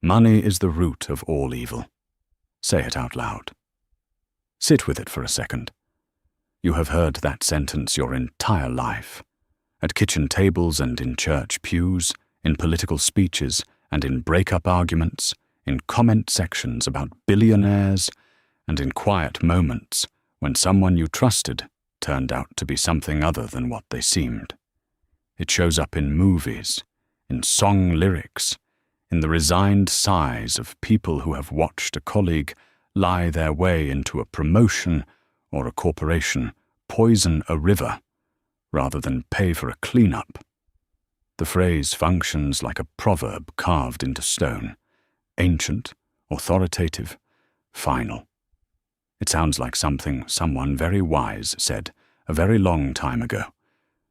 Money is the root of all evil. Say it out loud. Sit with it for a second. You have heard that sentence your entire life. At kitchen tables and in church pews, in political speeches and in break-up arguments, in comment sections about billionaires, and in quiet moments when someone you trusted turned out to be something other than what they seemed. It shows up in movies, in song lyrics, in the resigned sighs of people who have watched a colleague lie their way into a promotion or a corporation poison a river rather than pay for a cleanup. The phrase functions like a proverb carved into stone, ancient, authoritative, final. It sounds like something someone very wise said a very long time ago,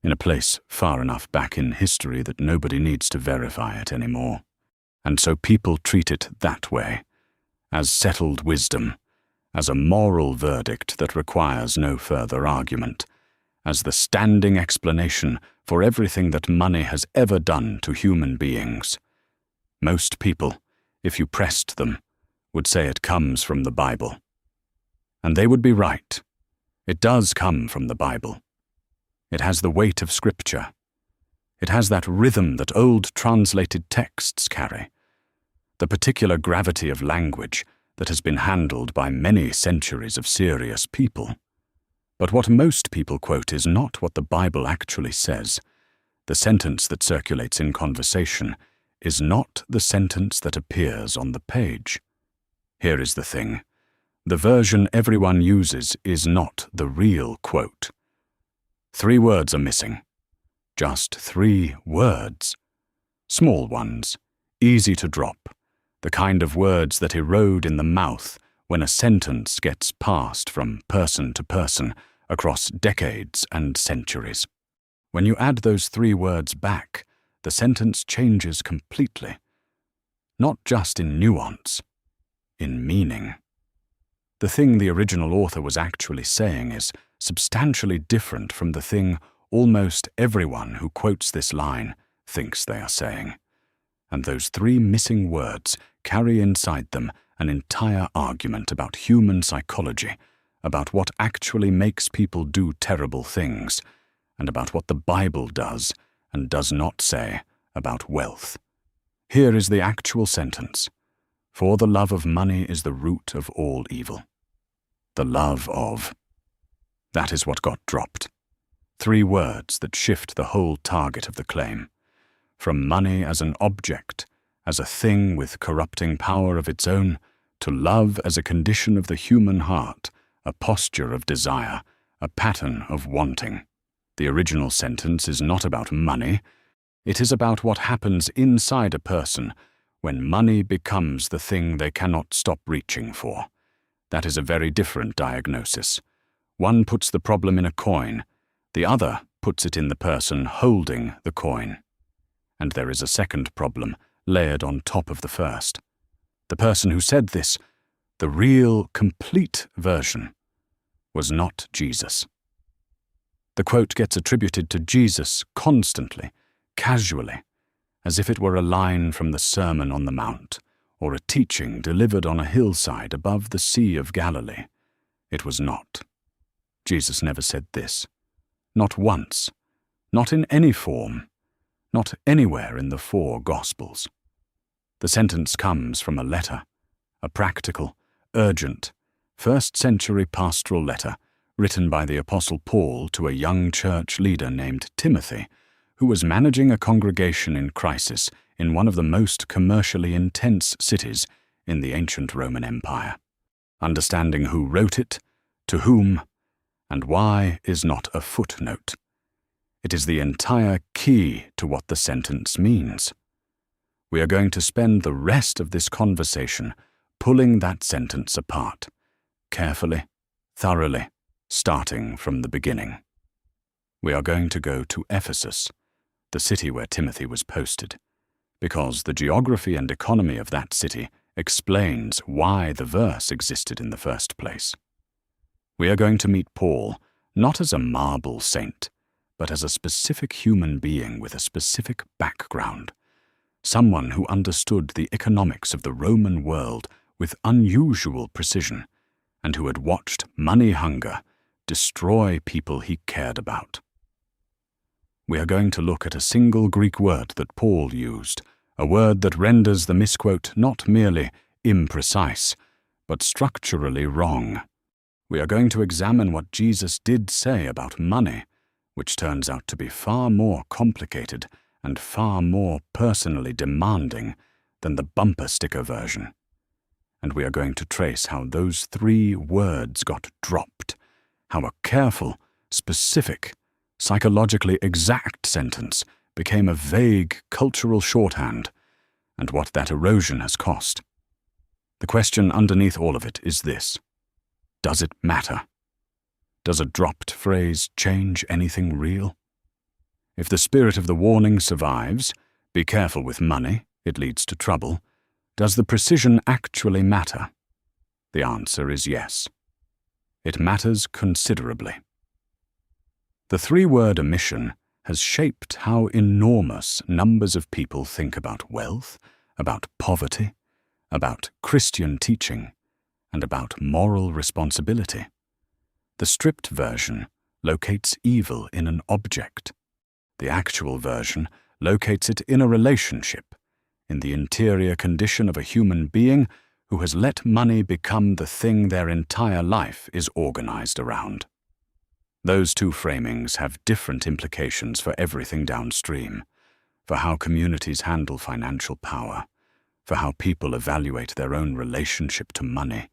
in a place far enough back in history that nobody needs to verify it anymore. And so people treat it that way, as settled wisdom, as a moral verdict that requires no further argument, as the standing explanation for everything that money has ever done to human beings. Most people, if you pressed them, would say it comes from the Bible. And they would be right. It does come from the Bible. It has the weight of Scripture. It has that rhythm that old translated texts carry, the particular gravity of language that has been handled by many centuries of serious people. But what most people quote is not what the Bible actually says. The sentence that circulates in conversation is not the sentence that appears on the page. Here is the thing. The version everyone uses is not the real quote. 3 words are missing. Just 3 words. Small ones, easy to drop, the kind of words that erode in the mouth when a sentence gets passed from person to person across decades and centuries. When you add those 3 words back, the sentence changes completely. Not just in nuance, in meaning. The thing the original author was actually saying is substantially different from the thing almost everyone who quotes this line thinks they are saying. And those 3 missing words carry inside them an entire argument about human psychology, about what actually makes people do terrible things, and about what the Bible does and does not say about wealth. Here is the actual sentence. For the love of money is the root of all evil. The love of. That is what got dropped. 3 words that shift the whole target of the claim. From money as an object, as a thing with corrupting power of its own, to love as a condition of the human heart, a posture of desire, a pattern of wanting. The original sentence is not about money. It is about what happens inside a person when money becomes the thing they cannot stop reaching for. That is a very different diagnosis. One puts the problem in a coin, the other puts it in the person holding the coin. And there is a second problem layered on top of the first. The person who said this, the real, complete version, was not Jesus. The quote gets attributed to Jesus constantly, casually, as if it were a line from the Sermon on the Mount, or a teaching delivered on a hillside above the Sea of Galilee. It was not. Jesus never said this. Not once. Not in any form. Not anywhere in the 4 Gospels. The sentence comes from a letter, a practical, urgent, first-century pastoral letter written by the Apostle Paul to a young church leader named Timothy, who was managing a congregation in crisis in one of the most commercially intense cities in the ancient Roman Empire. Understanding who wrote it, to whom, and why is not a footnote. It is the entire key to what the sentence means. We are going to spend the rest of this conversation pulling that sentence apart, carefully, thoroughly, starting from the beginning. We are going to go to Ephesus, the city where Timothy was posted, because the geography and economy of that city explains why the verse existed in the first place. We are going to meet Paul not as a marble saint, but as a specific human being with a specific background, someone who understood the economics of the Roman world with unusual precision, and who had watched money hunger destroy people he cared about. We are going to look at a single Greek word that Paul used, a word that renders the misquote not merely imprecise, but structurally wrong. We are going to examine what Jesus did say about money, which turns out to be far more complicated and far more personally demanding than the bumper sticker version. And we are going to trace how those 3 words got dropped, how a careful, specific, psychologically exact sentence became a vague cultural shorthand, and what that erosion has cost. The question underneath all of it is this: does it matter? Does a dropped phrase change anything real? If the spirit of the warning survives, be careful with money, it leads to trouble, does the precision actually matter? The answer is yes. It matters considerably. The 3-word omission has shaped how enormous numbers of people think about wealth, about poverty, about Christian teaching, and about moral responsibility. The stripped version locates evil in an object. The actual version locates it in a relationship, in the interior condition of a human being who has let money become the thing their entire life is organized around. Those 2 framings have different implications for everything downstream, for how communities handle financial power, for how people evaluate their own relationship to money,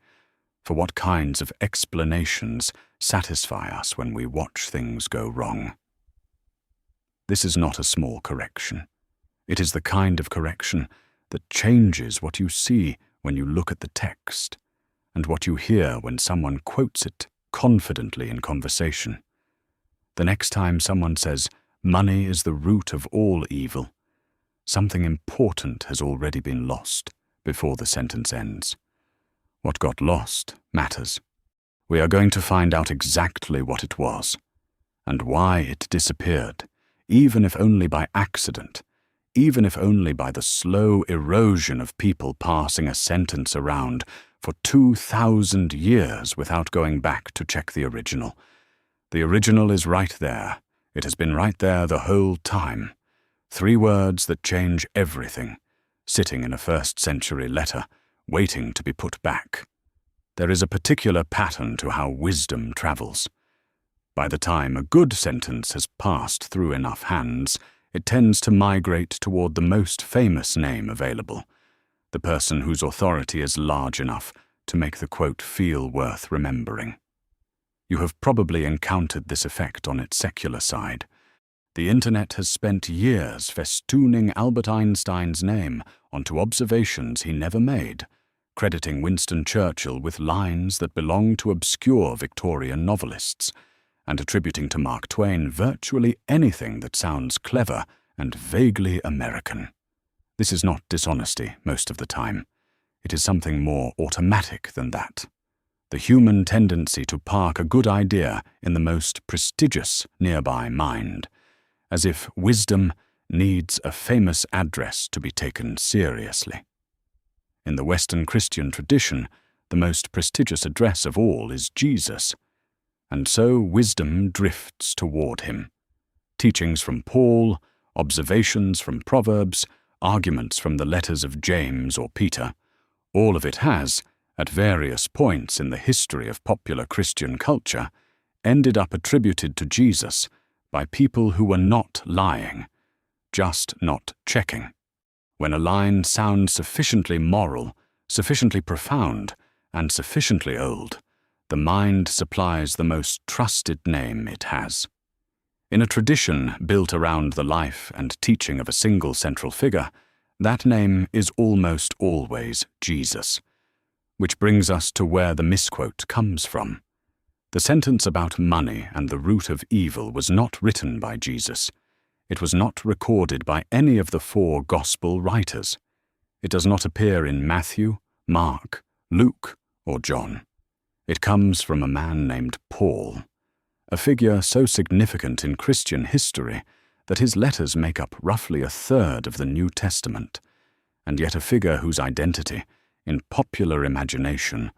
for what kinds of explanations satisfy us when we watch things go wrong. This is not a small correction. It is the kind of correction that changes what you see when you look at the text, and what you hear when someone quotes it confidently in conversation. The next time someone says, "Money is the root of all evil," something important has already been lost before the sentence ends. What got lost matters. We are going to find out exactly what it was, and why it disappeared, even if only by accident, even if only by the slow erosion of people passing a sentence around for 2,000 years without going back to check the original. The original is right there. It has been right there the whole time. 3 words that change everything, sitting in a 1st century letter, waiting to be put back. There is a particular pattern to how wisdom travels. By the time a good sentence has passed through enough hands, it tends to migrate toward the most famous name available, the person whose authority is large enough to make the quote feel worth remembering. You have probably encountered this effect on its secular side. The internet has spent years festooning Albert Einstein's name onto observations he never made, crediting Winston Churchill with lines that belong to obscure Victorian novelists, and attributing to Mark Twain virtually anything that sounds clever and vaguely American. This is not dishonesty most of the time. It is something more automatic than that. The human tendency to park a good idea in the most prestigious nearby mind, as if wisdom needs a famous address to be taken seriously. In the Western Christian tradition, the most prestigious address of all is Jesus, and so wisdom drifts toward him. Teachings from Paul, observations from Proverbs, arguments from the letters of James or Peter, all of it has, at various points in the history of popular Christian culture, ended up attributed to Jesus by people who were not lying, just not checking. When a line sounds sufficiently moral, sufficiently profound, and sufficiently old, the mind supplies the most trusted name it has. In a tradition built around the life and teaching of a single central figure, that name is almost always Jesus. Which brings us to where the misquote comes from. The sentence about money and the root of evil was not written by Jesus. It was not recorded by any of the 4 gospel writers. It does not appear in Matthew, Mark, Luke, or John. It comes from a man named Paul, a figure so significant in Christian history that his letters make up roughly 1/3 of the New Testament, and yet a figure whose identity, in popular imagination,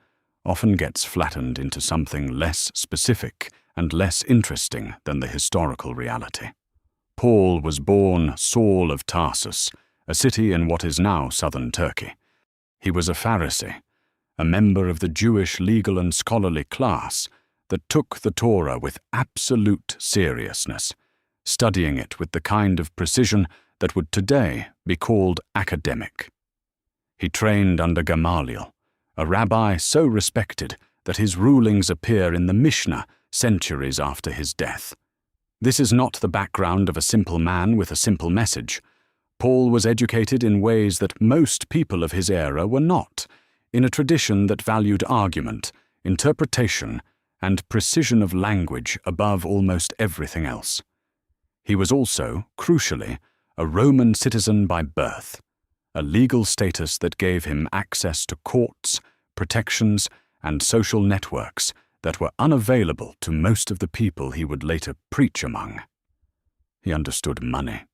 often gets flattened into something less specific and less interesting than the historical reality. Paul was born Saul of Tarsus, a city in what is now southern Turkey. He was a Pharisee, a member of the Jewish legal and scholarly class that took the Torah with absolute seriousness, studying it with the kind of precision that would today be called academic. He trained under Gamaliel, a rabbi so respected that his rulings appear in the Mishnah centuries after his death. This is not the background of a simple man with a simple message. Paul was educated in ways that most people of his era were not, in a tradition that valued argument, interpretation, and precision of language above almost everything else. He was also, crucially, a Roman citizen by birth, a legal status that gave him access to courts, protections, and social networks that were unavailable to most of the people he would later preach among. He understood money.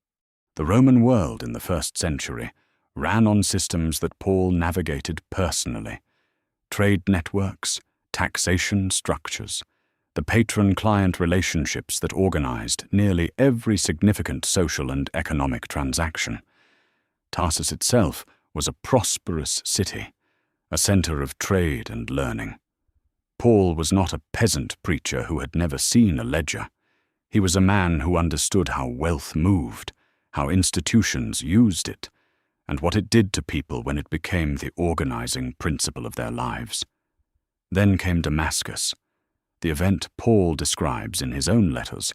The Roman world in the first century ran on systems that Paul navigated personally: trade networks, taxation structures, the patron-client relationships that organized nearly every significant social and economic transaction. Tarsus itself was a prosperous city, a center of trade and learning. Paul was not a peasant preacher who had never seen a ledger. He was a man who understood how wealth moved, how institutions used it, and what it did to people when it became the organizing principle of their lives. Then came Damascus, the event Paul describes in his own letters,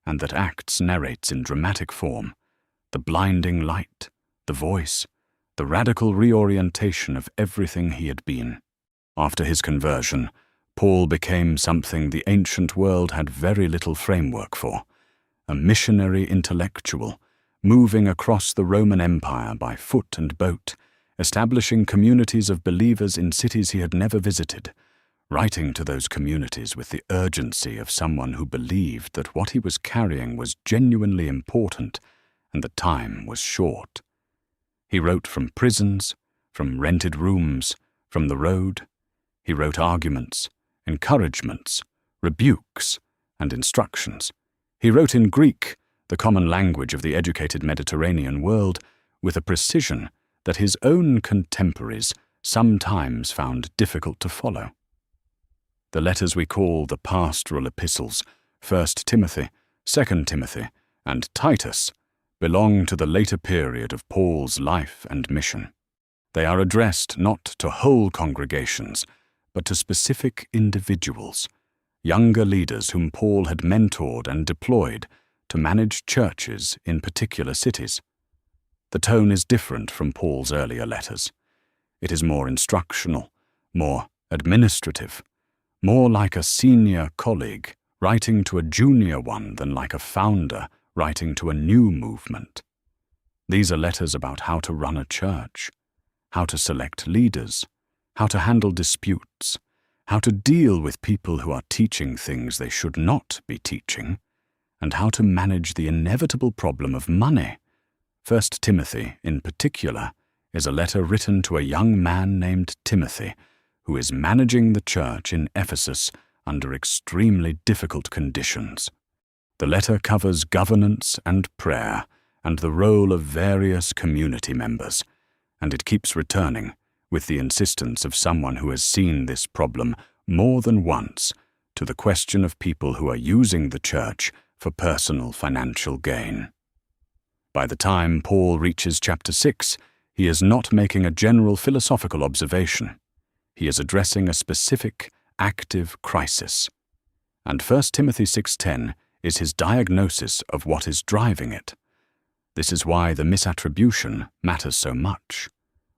and that Acts narrates in dramatic form: the blinding light, the voice, the radical reorientation of everything he had been. After his conversion, Paul became something the ancient world had very little framework for: a missionary intellectual, moving across the Roman Empire by foot and boat, establishing communities of believers in cities he had never visited, writing to those communities with the urgency of someone who believed that what he was carrying was genuinely important and that time was short. He wrote from prisons, from rented rooms, from the road. He wrote arguments, encouragements, rebukes, and instructions. He wrote in Greek, the common language of the educated Mediterranean world, with a precision that his own contemporaries sometimes found difficult to follow. The letters we call the pastoral epistles, 1 Timothy, 2 Timothy, and Titus, belong to the later period of Paul's life and mission. They are addressed not to whole congregations, but to specific individuals, younger leaders whom Paul had mentored and deployed to manage churches in particular cities. The tone is different from Paul's earlier letters. It is more instructional, more administrative, more like a senior colleague writing to a junior one than like a founder writing to a new movement. These are letters about how to run a church, how to select leaders, how to handle disputes, how to deal with people who are teaching things they should not be teaching, and how to manage the inevitable problem of money. 1 Timothy, in particular, is a letter written to a young man named Timothy, who is managing the church in Ephesus under extremely difficult conditions. The letter covers governance and prayer and the role of various community members, and it keeps returning, with the insistence of someone who has seen this problem more than once, to the question of people who are using the church for personal financial gain. By the time Paul reaches chapter 6, he is not making a general philosophical observation. He is addressing a specific, active crisis. And 1 Timothy 6:10 is his diagnosis of what is driving it. This is why the misattribution matters so much.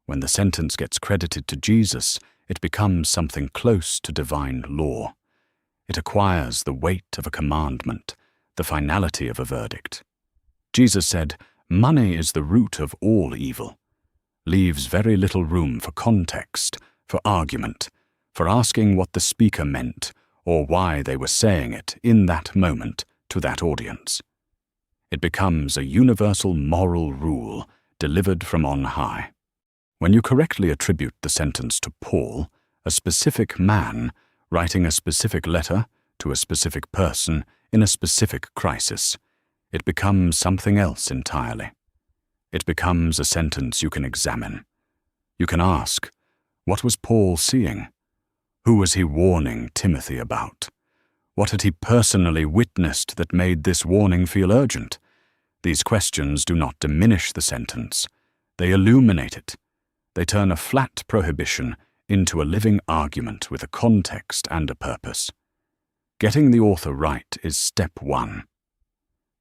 When the sentence gets credited to Jesus, it becomes something close to divine law. It acquires the weight of a commandment, the finality of a verdict. Jesus said, "Money is the root of all evil," leaves very little room for context, for argument, for asking what the speaker meant or why they were saying it in that moment to that audience. It becomes a universal moral rule delivered from on high. When you correctly attribute the sentence to Paul, a specific man writing a specific letter to a specific person in a specific crisis, it becomes something else entirely. It becomes a sentence you can examine. You can ask, what was Paul seeing? Who was he warning Timothy about? What had he personally witnessed that made this warning feel urgent? These questions do not diminish the sentence. They illuminate it. They turn a flat prohibition into a living argument with a context and a purpose. Getting the author right is step one.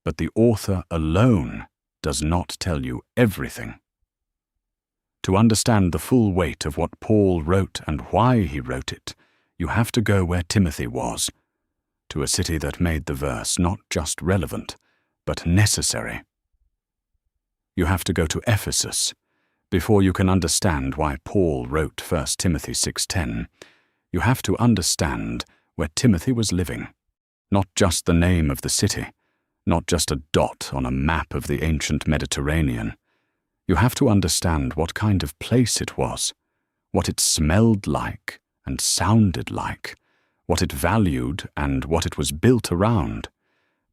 But the author alone does not tell you everything. To understand the full weight of what Paul wrote and why he wrote it, you have to go where Timothy was, to a city that made the verse not just relevant, but necessary. You have to go to Ephesus. Before you can understand why Paul wrote 1 Timothy 6:10, you have to understand where Timothy was living. Not just the name of the city, not just a dot on a map of the ancient Mediterranean. You have to understand what kind of place it was, what it smelled like and sounded like, what it valued and what it was built around,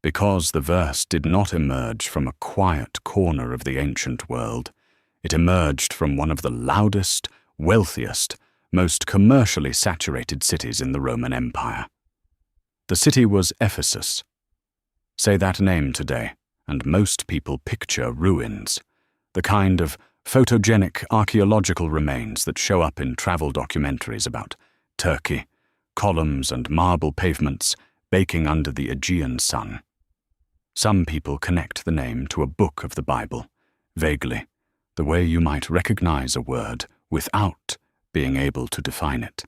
because the verse did not emerge from a quiet corner of the ancient world. It emerged from one of the loudest, wealthiest, most commercially saturated cities in the Roman Empire. The city was Ephesus. Say that name today, and most people picture ruins, the kind of photogenic archaeological remains that show up in travel documentaries about Turkey, columns and marble pavements baking under the Aegean sun. Some people connect the name to a book of the Bible, vaguely, the way you might recognize a word without being able to define it.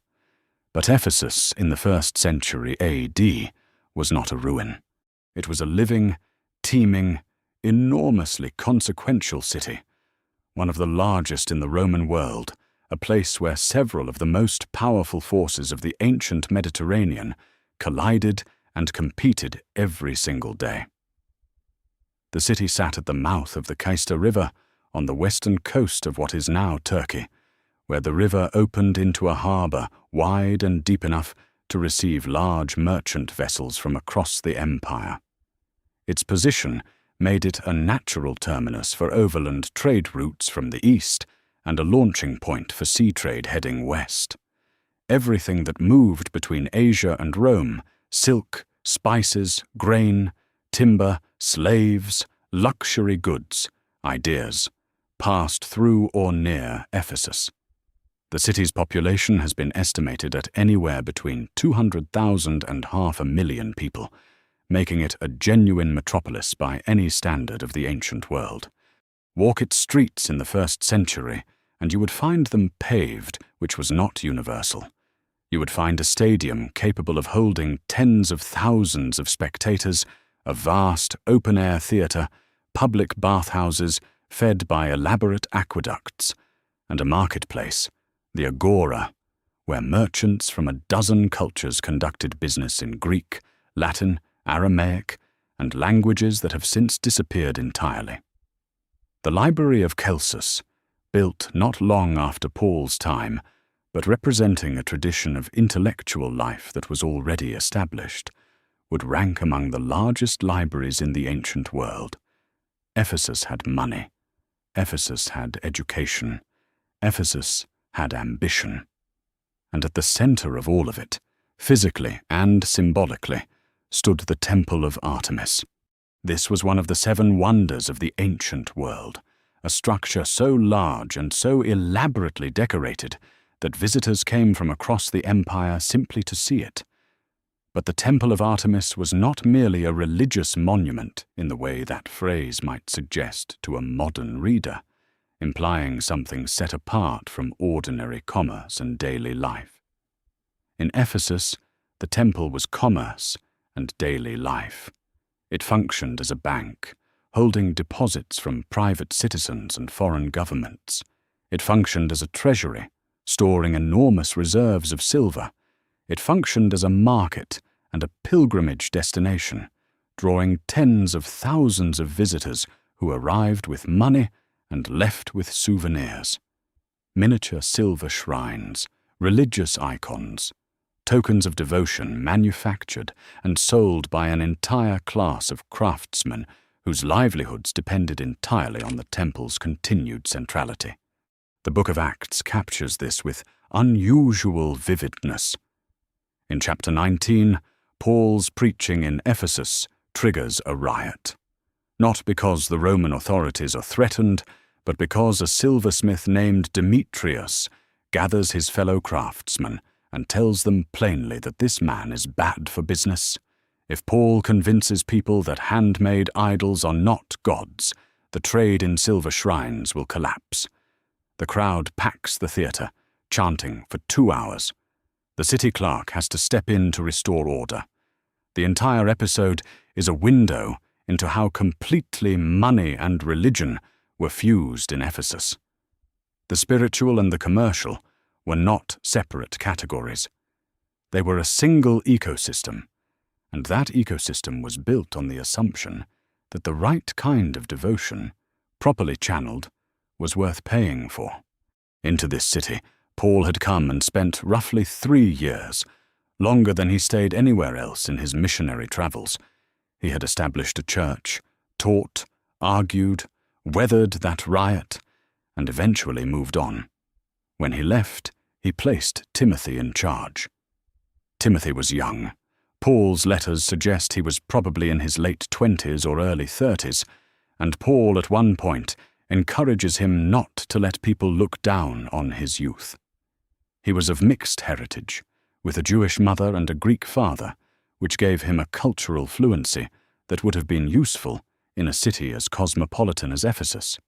But Ephesus in the 1st century AD was not a ruin. It was a living, teeming, enormously consequential city, one of the largest in the Roman world, a place where several of the most powerful forces of the ancient Mediterranean collided and competed every single day. The city sat at the mouth of the Cayster River on the western coast of what is now Turkey, where the river opened into a harbor wide and deep enough to receive large merchant vessels from across the empire. Its position made it a natural terminus for overland trade routes from the east and a launching point for sea trade heading west. Everything that moved between Asia and Rome, silk, spices, grain, timber, slaves, luxury goods, ideas, passed through or near Ephesus. The city's population has been estimated at anywhere between 200,000 and 500,000 people, making it a genuine metropolis by any standard of the ancient world. Walk its streets in the 1st century, and you would find them paved, which was not universal. You would find a stadium capable of holding tens of thousands of spectators, a vast open-air theatre, public bathhouses fed by elaborate aqueducts, and a marketplace, the Agora, where merchants from a dozen cultures conducted business in Greek, Latin, Aramaic, and languages that have since disappeared entirely. The Library of Celsus, built not long after Paul's time, but representing a tradition of intellectual life that was already established, would rank among the largest libraries in the ancient world. Ephesus had money. Ephesus had education. Ephesus had ambition. And at the center of all of it, physically and symbolically, stood the Temple of Artemis. This was one of the 7 wonders of the ancient world, a structure so large and so elaborately decorated that visitors came from across the empire simply to see it. But the Temple of Artemis was not merely a religious monument in the way that phrase might suggest to a modern reader, implying something set apart from ordinary commerce and daily life. In Ephesus, the temple was commerce and daily life. It functioned as a bank, holding deposits from private citizens and foreign governments. It functioned as a treasury, storing enormous reserves of silver. It functioned as a market and a pilgrimage destination, drawing tens of thousands of visitors who arrived with money and left with souvenirs. miniature silver shrines, religious icons, tokens of devotion manufactured and sold by an entire class of craftsmen whose livelihoods depended entirely on the temple's continued centrality. The Book of Acts captures this with unusual vividness. In chapter 19, Paul's preaching in Ephesus triggers a riot. Not because the Roman authorities are threatened, but because a silversmith named Demetrius gathers his fellow craftsmen and tells them plainly that this man is bad for business. If Paul convinces people that handmade idols are not gods, the trade in silver shrines will collapse. The crowd packs the theatre, chanting for 2 hours. The city clerk has to step in to restore order. The entire episode is a window into how completely money and religion were fused in Ephesus. The spiritual and the commercial were not separate categories. They were a single ecosystem, and that ecosystem was built on the assumption that the right kind of devotion, properly channeled, was worth paying for. Into this city, Paul had come and spent roughly 3 years, longer than he stayed anywhere else in his missionary travels. He had established a church, taught, argued, weathered that riot, and eventually moved on. When he left, he placed Timothy in charge. Timothy was young. Paul's letters suggest he was probably in his late 20s or early 30s, and Paul at one point encourages him not to let people look down on his youth. He was of mixed heritage, with a Jewish mother and a Greek father, which gave him a cultural fluency that would have been useful in a city as cosmopolitan as Ephesus.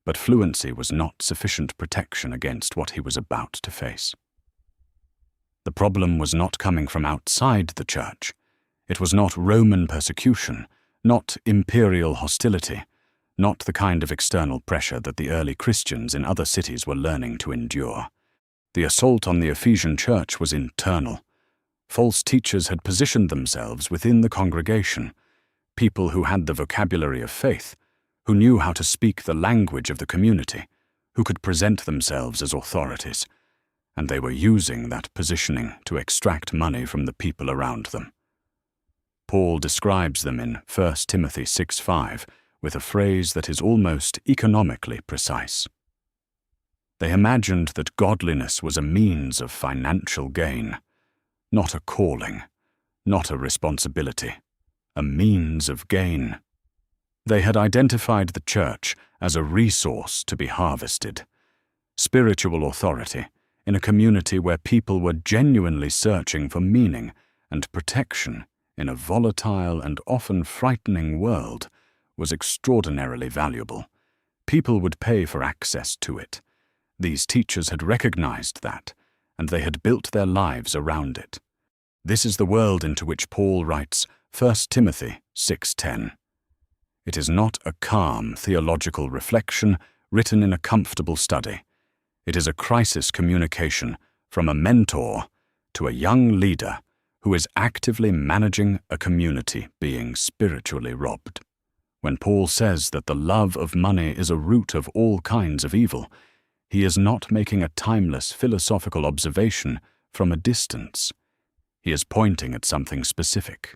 But fluency was not sufficient protection against what he was about to face. The problem was not coming from outside the church. It was not Roman persecution, not imperial hostility, not the kind of external pressure that the early Christians in other cities were learning to endure. The assault on the Ephesian church was internal. False teachers had positioned themselves within the congregation, people who had the vocabulary of faith, who knew how to speak the language of the community, who could present themselves as authorities, and they were using that positioning to extract money from the people around them. Paul describes them in 1 Timothy 6:5 with a phrase that is almost economically precise. They imagined that godliness was a means of financial gain, not a calling, not a responsibility, a means of gain. They had identified the church as a resource to be harvested, spiritual authority in a community where people were genuinely searching for meaning and protection in a volatile and often frightening world was extraordinarily valuable. People would pay for access to it. These teachers had recognized that, and they had built their lives around it. This is the world into which Paul writes 1 Timothy 6:10. It is not a calm theological reflection written in a comfortable study. It is a crisis communication from a mentor to a young leader who is actively managing a community being spiritually robbed. When Paul says that the love of money is a root of all kinds of evil, he is not making a timeless philosophical observation from a distance. He is pointing at something specific.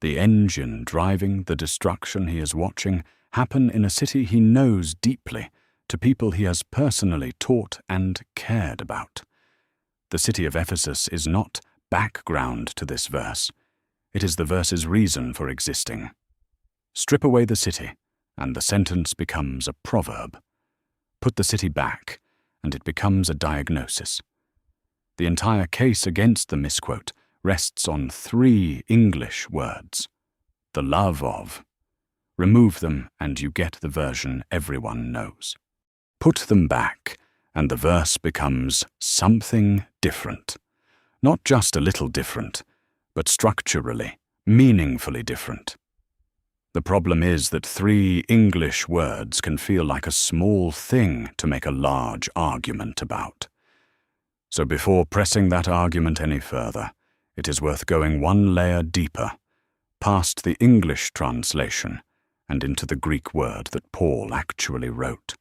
The engine driving the destruction he is watching happen in a city he knows deeply, to people he has personally taught and cared about. The city of Ephesus is not background to this verse. It is the verse's reason for existing. Strip away the city, and the sentence becomes a proverb. Put the city back, and it becomes a diagnosis. The entire case against the misquote rests on 3 English words: the love of. Remove them, and you get the version everyone knows. Put them back, and the verse becomes something different. Not just a little different, but structurally, meaningfully different. The problem is that 3 English words can feel like a small thing to make a large argument about. So before pressing that argument any further, it is worth going one layer deeper, past the English translation and into the Greek word that Paul actually wrote.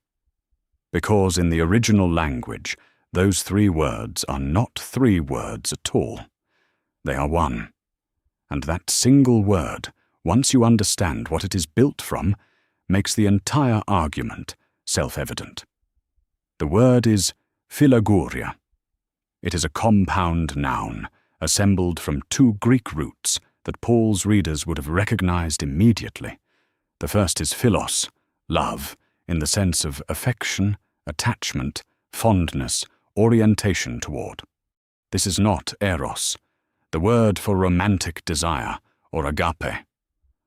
because in the original language, those 3 words are not 3 words at all. They are one. And that single word, once you understand what it is built from, makes the entire argument self-evident. The word is philaguria. It is a compound noun, assembled from 2 Greek roots that Paul's readers would have recognized immediately. The first is philos, love, in the sense of affection, attachment, fondness, orientation toward. This is not eros, the word for romantic desire, or agape.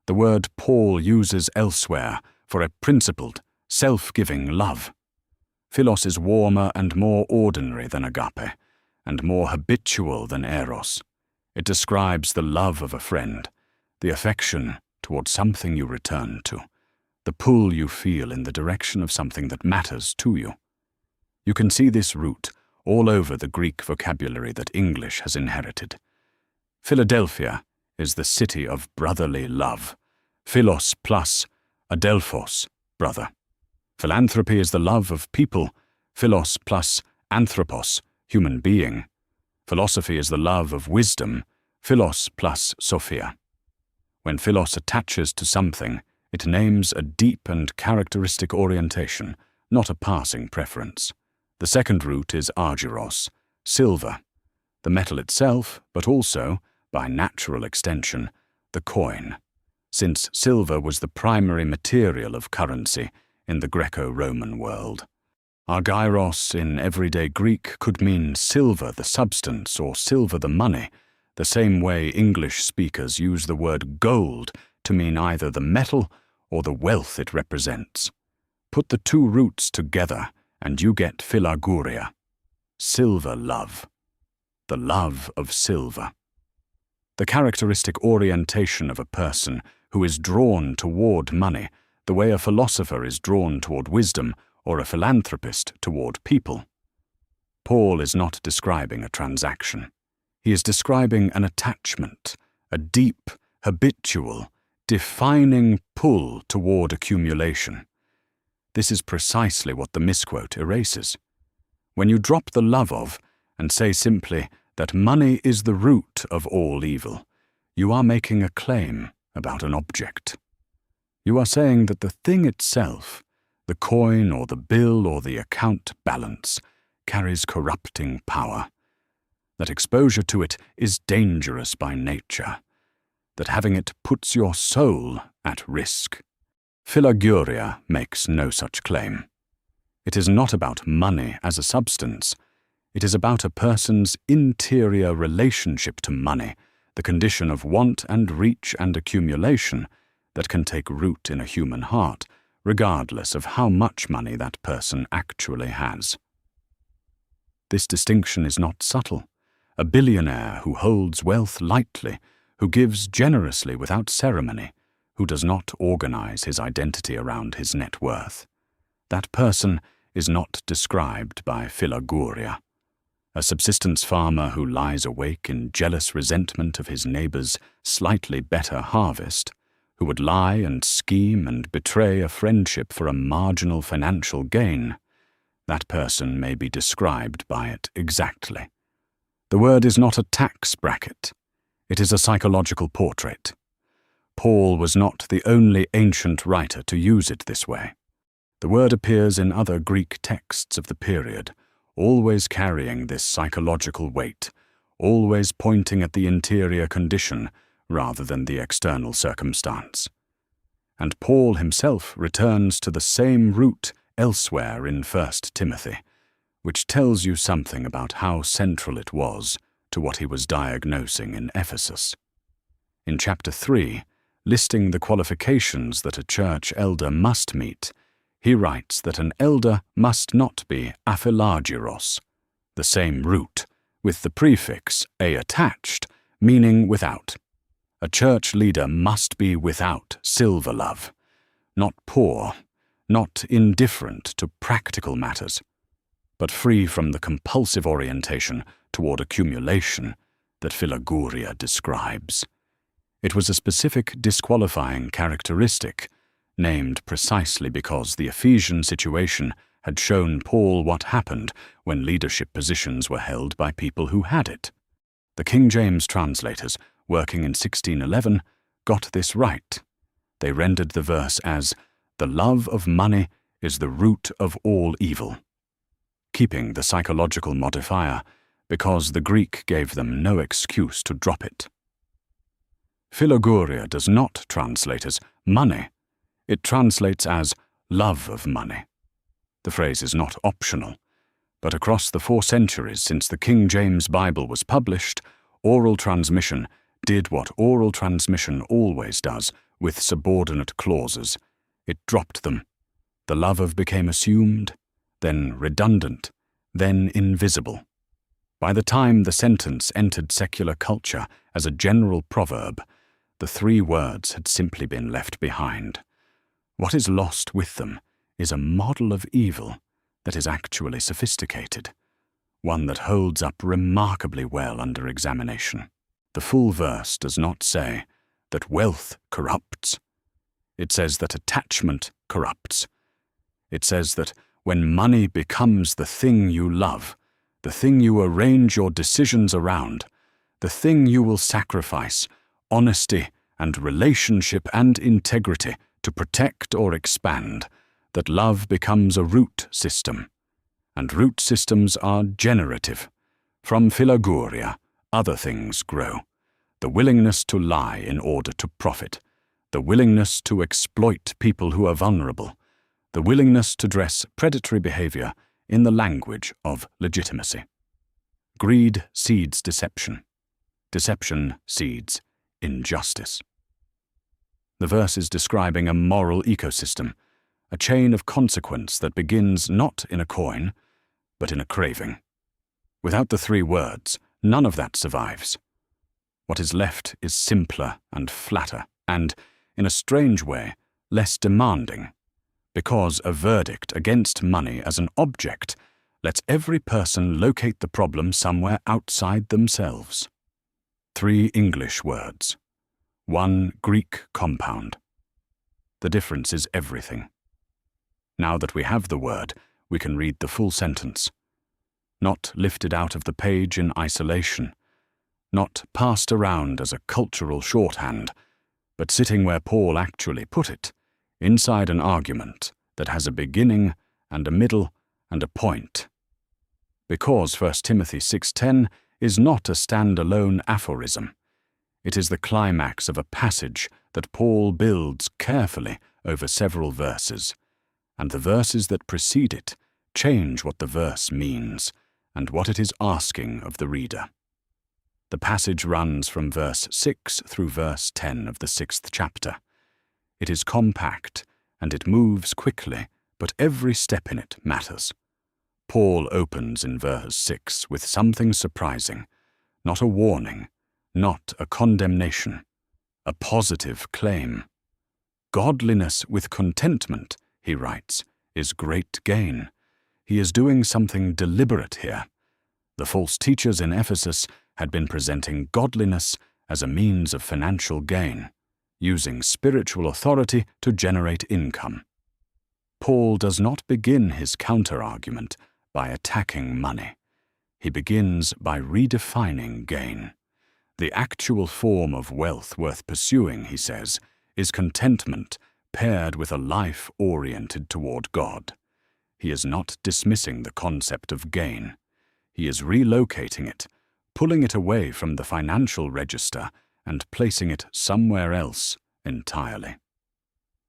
The word Paul uses elsewhere for a principled, self-giving love. Philos is warmer and more ordinary than agape, and more habitual than eros. It describes the love of a friend, the affection toward something you return to, the pull you feel in the direction of something that matters to you. You can see this root all over the Greek vocabulary that English has inherited. Philadelphia is the city of brotherly love. Philos plus adelphos, brother. Philanthropy is the love of people. Philos plus anthropos, human being. Philosophy is the love of wisdom. Philos plus sophia. When philos attaches to something, it names a deep and characteristic orientation, not a passing preference. The second root is argyros, silver, the metal itself, but also, by natural extension, the coin, since silver was the primary material of currency in the Greco-Roman world. Argyros in everyday Greek could mean silver the substance or silver the money, the same way English speakers use the word gold to mean either the metal or the wealth it represents. Put the 2 roots together and you get philaguria, silver love, the love of silver. The characteristic orientation of a person who is drawn toward money, the way a philosopher is drawn toward wisdom or a philanthropist toward people. Paul is not describing a transaction. He is describing an attachment, a deep, habitual, defining pull toward accumulation. This is precisely what the misquote erases. When you drop the love of and say simply that money is the root of all evil, you are making a claim about an object. You are saying that the thing itself, the coin or the bill or the account balance, carries corrupting power, that exposure to it is dangerous by nature, that having it puts your soul at risk. Philaguria makes no such claim. It is not about money as a substance. It is about a person's interior relationship to money, the condition of want and reach and accumulation that can take root in a human heart, regardless of how much money that person actually has. This distinction is not subtle. A billionaire who holds wealth lightly, who gives generously without ceremony, who does not organize his identity around his net worth. That person is not described by philaguria. A subsistence farmer who lies awake in jealous resentment of his neighbor's slightly better harvest, who would lie and scheme and betray a friendship for a marginal financial gain, that person may be described by it exactly. The word is not a tax bracket. It is a psychological portrait. Paul was not the only ancient writer to use it this way. The word appears in other Greek texts of the period, always carrying this psychological weight, always pointing at the interior condition rather than the external circumstance. And Paul himself returns to the same root elsewhere in 1 Timothy, which tells you something about how central it was to what he was diagnosing in Ephesus. In chapter 3, listing the qualifications that a church elder must meet, he writes that an elder must not be aphilagiros, the same root, with the prefix a attached, meaning without. A church leader must be without silver love, not poor, not indifferent to practical matters, but free from the compulsive orientation toward accumulation that philaguria describes. It was a specific disqualifying characteristic, named precisely because the Ephesian situation had shown Paul what happened when leadership positions were held by people who had it. The King James translators, working in 1611, got this right. They rendered the verse as, "The love of money is the root of all evil," keeping the psychological modifier because the Greek gave them no excuse to drop it. Philoguria does not translate as money. It translates as love of money. The phrase is not optional, but across the 4 centuries since the King James Bible was published, oral transmission did what oral transmission always does with subordinate clauses. It dropped them. The love of became assumed, then redundant, then invisible. By the time the sentence entered secular culture as a general proverb, the 3 words had simply been left behind. What is lost with them is a model of evil that is actually sophisticated, one that holds up remarkably well under examination. The full verse does not say that wealth corrupts. It says that attachment corrupts. It says that when money becomes the thing you love, the thing you arrange your decisions around, the thing you will sacrifice, honesty and relationship and integrity to protect or expand, that love becomes a root system. And root systems are generative. From Philoguria, other things grow. The willingness to lie in order to profit, the willingness to exploit people who are vulnerable, the willingness to dress predatory behavior in the language of legitimacy. Greed seeds deception. Deception seeds injustice. The verse is describing a moral ecosystem, a chain of consequence that begins not in a coin, but in a craving. Without the 3 words, none of that survives. What is left is simpler and flatter, and, in a strange way, less demanding, because a verdict against money as an object lets every person locate the problem somewhere outside themselves. 3 English words, 1 Greek compound. The difference is everything. Now that we have the word, we can read the full sentence. Not lifted out of the page in isolation, not passed around as a cultural shorthand, but sitting where Paul actually put it, inside an argument that has a beginning and a middle and a point. Because 1 Timothy 6:10 is not a stand-alone aphorism. It is the climax of a passage that Paul builds carefully over several verses, and the verses that precede it change what the verse means and what it is asking of the reader. The passage runs from verse 6 through verse 10 of the 6th chapter. It is compact, and it moves quickly, but every step in it matters. Paul opens in verse 6 with something surprising, not a warning, not a condemnation, a positive claim. Godliness with contentment, he writes, is great gain. He is doing something deliberate here. The false teachers in Ephesus had been presenting godliness as a means of financial gain, using spiritual authority to generate income. Paul does not begin his counter-argument by attacking money. He begins by redefining gain. The actual form of wealth worth pursuing, he says, is contentment paired with a life oriented toward God. He is not dismissing the concept of gain. He is relocating it, pulling it away from the financial register and placing it somewhere else entirely.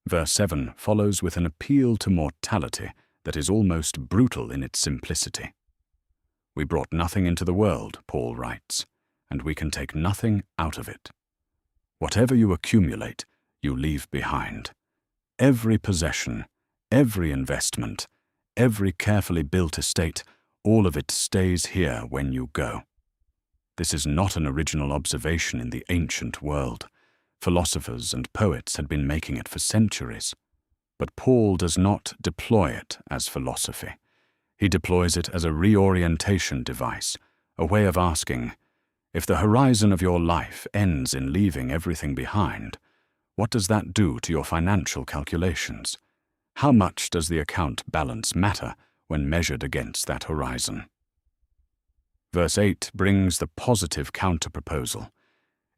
Verse 7 follows with an appeal to mortality that is almost brutal in its simplicity. We brought nothing into the world, Paul writes, and we can take nothing out of it. Whatever you accumulate, you leave behind. Every possession, every investment, every carefully built estate, all of it stays here when you go. This is not an original observation in the ancient world. Philosophers and poets had been making it for centuries. But Paul does not deploy it as philosophy. He deploys it as a reorientation device, a way of asking, if the horizon of your life ends in leaving everything behind, what does that do to your financial calculations? How much does the account balance matter when measured against that horizon? Verse 8 brings the positive counter-proposal.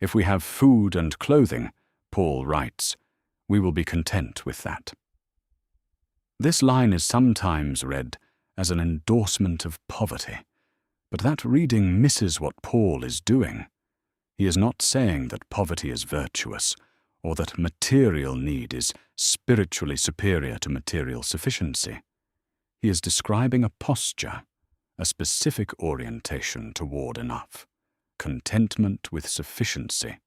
If we have food and clothing, Paul writes, we will be content with that. This line is sometimes read as an endorsement of poverty, but that reading misses what Paul is doing. He is not saying that poverty is virtuous, or that material need is spiritually superior to material sufficiency. He is describing a posture, a specific orientation toward enough, contentment with sufficiency,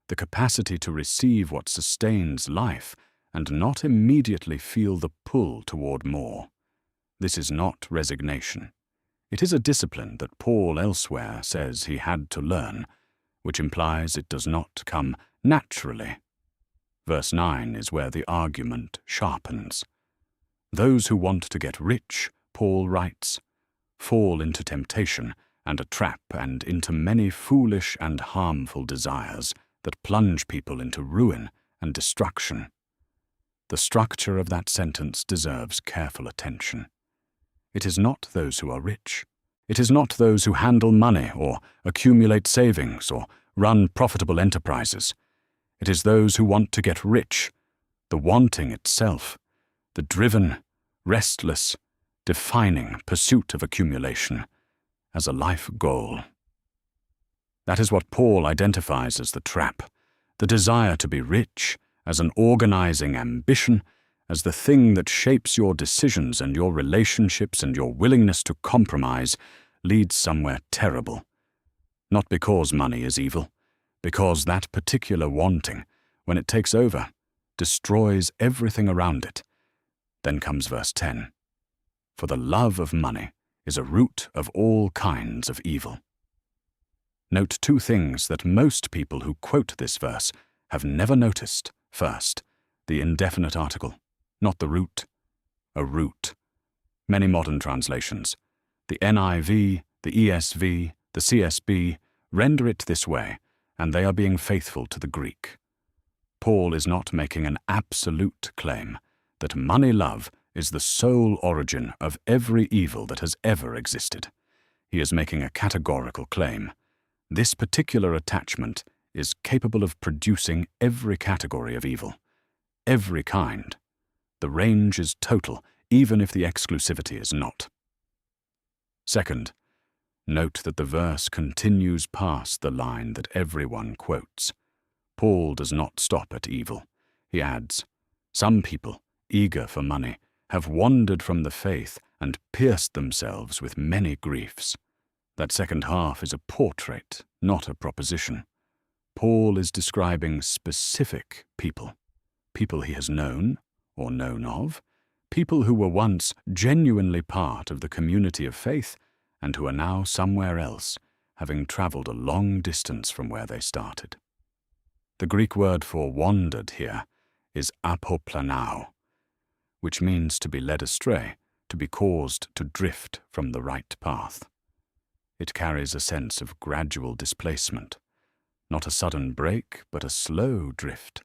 the capacity to receive what sustains life and not immediately feel the pull toward more. This is not resignation. It is a discipline that Paul elsewhere says he had to learn, which implies it does not come naturally. Verse 9 is where the argument sharpens. Those who want to get rich, Paul writes, fall into temptation and a trap and into many foolish and harmful desires that plunge people into ruin and destruction. The structure of that sentence deserves careful attention. It is not those who are rich. It is not those who handle money or accumulate savings or run profitable enterprises. It is those who want to get rich, the wanting itself, the driven, restless, defining pursuit of accumulation as a life goal. That is what Paul identifies as the trap, the desire to be rich as an organizing ambition, as the thing that shapes your decisions and your relationships, and your willingness to compromise leads somewhere terrible. Not because money is evil, because that particular wanting, when it takes over, destroys everything around it. Then comes verse 10. For the love of money is a root of all kinds of evil. Note two things that most people who quote this verse have never noticed. First, the indefinite article, not the root. A root. Many modern translations, the NIV, the ESV, the CSB, render it this way, and they are being faithful to the Greek. Paul is not making an absolute claim that money love is the sole origin of every evil that has ever existed. He is making a categorical claim. This particular attachment is capable of producing every category of evil, every kind. The range is total, even if the exclusivity is not. Second, note that the verse continues past the line that everyone quotes. Paul does not stop at evil. He adds, some people, eager for money, have wandered from the faith and pierced themselves with many griefs. That second half is a portrait, not a proposition. Paul is describing specific people, people he has known or known of, people who were once genuinely part of the community of faith and who are now somewhere else, having traveled a long distance from where they started. The Greek word for wandered here is apoplanao, which means to be led astray, to be caused to drift from the right path. It carries a sense of gradual displacement, not a sudden break, but a slow drift,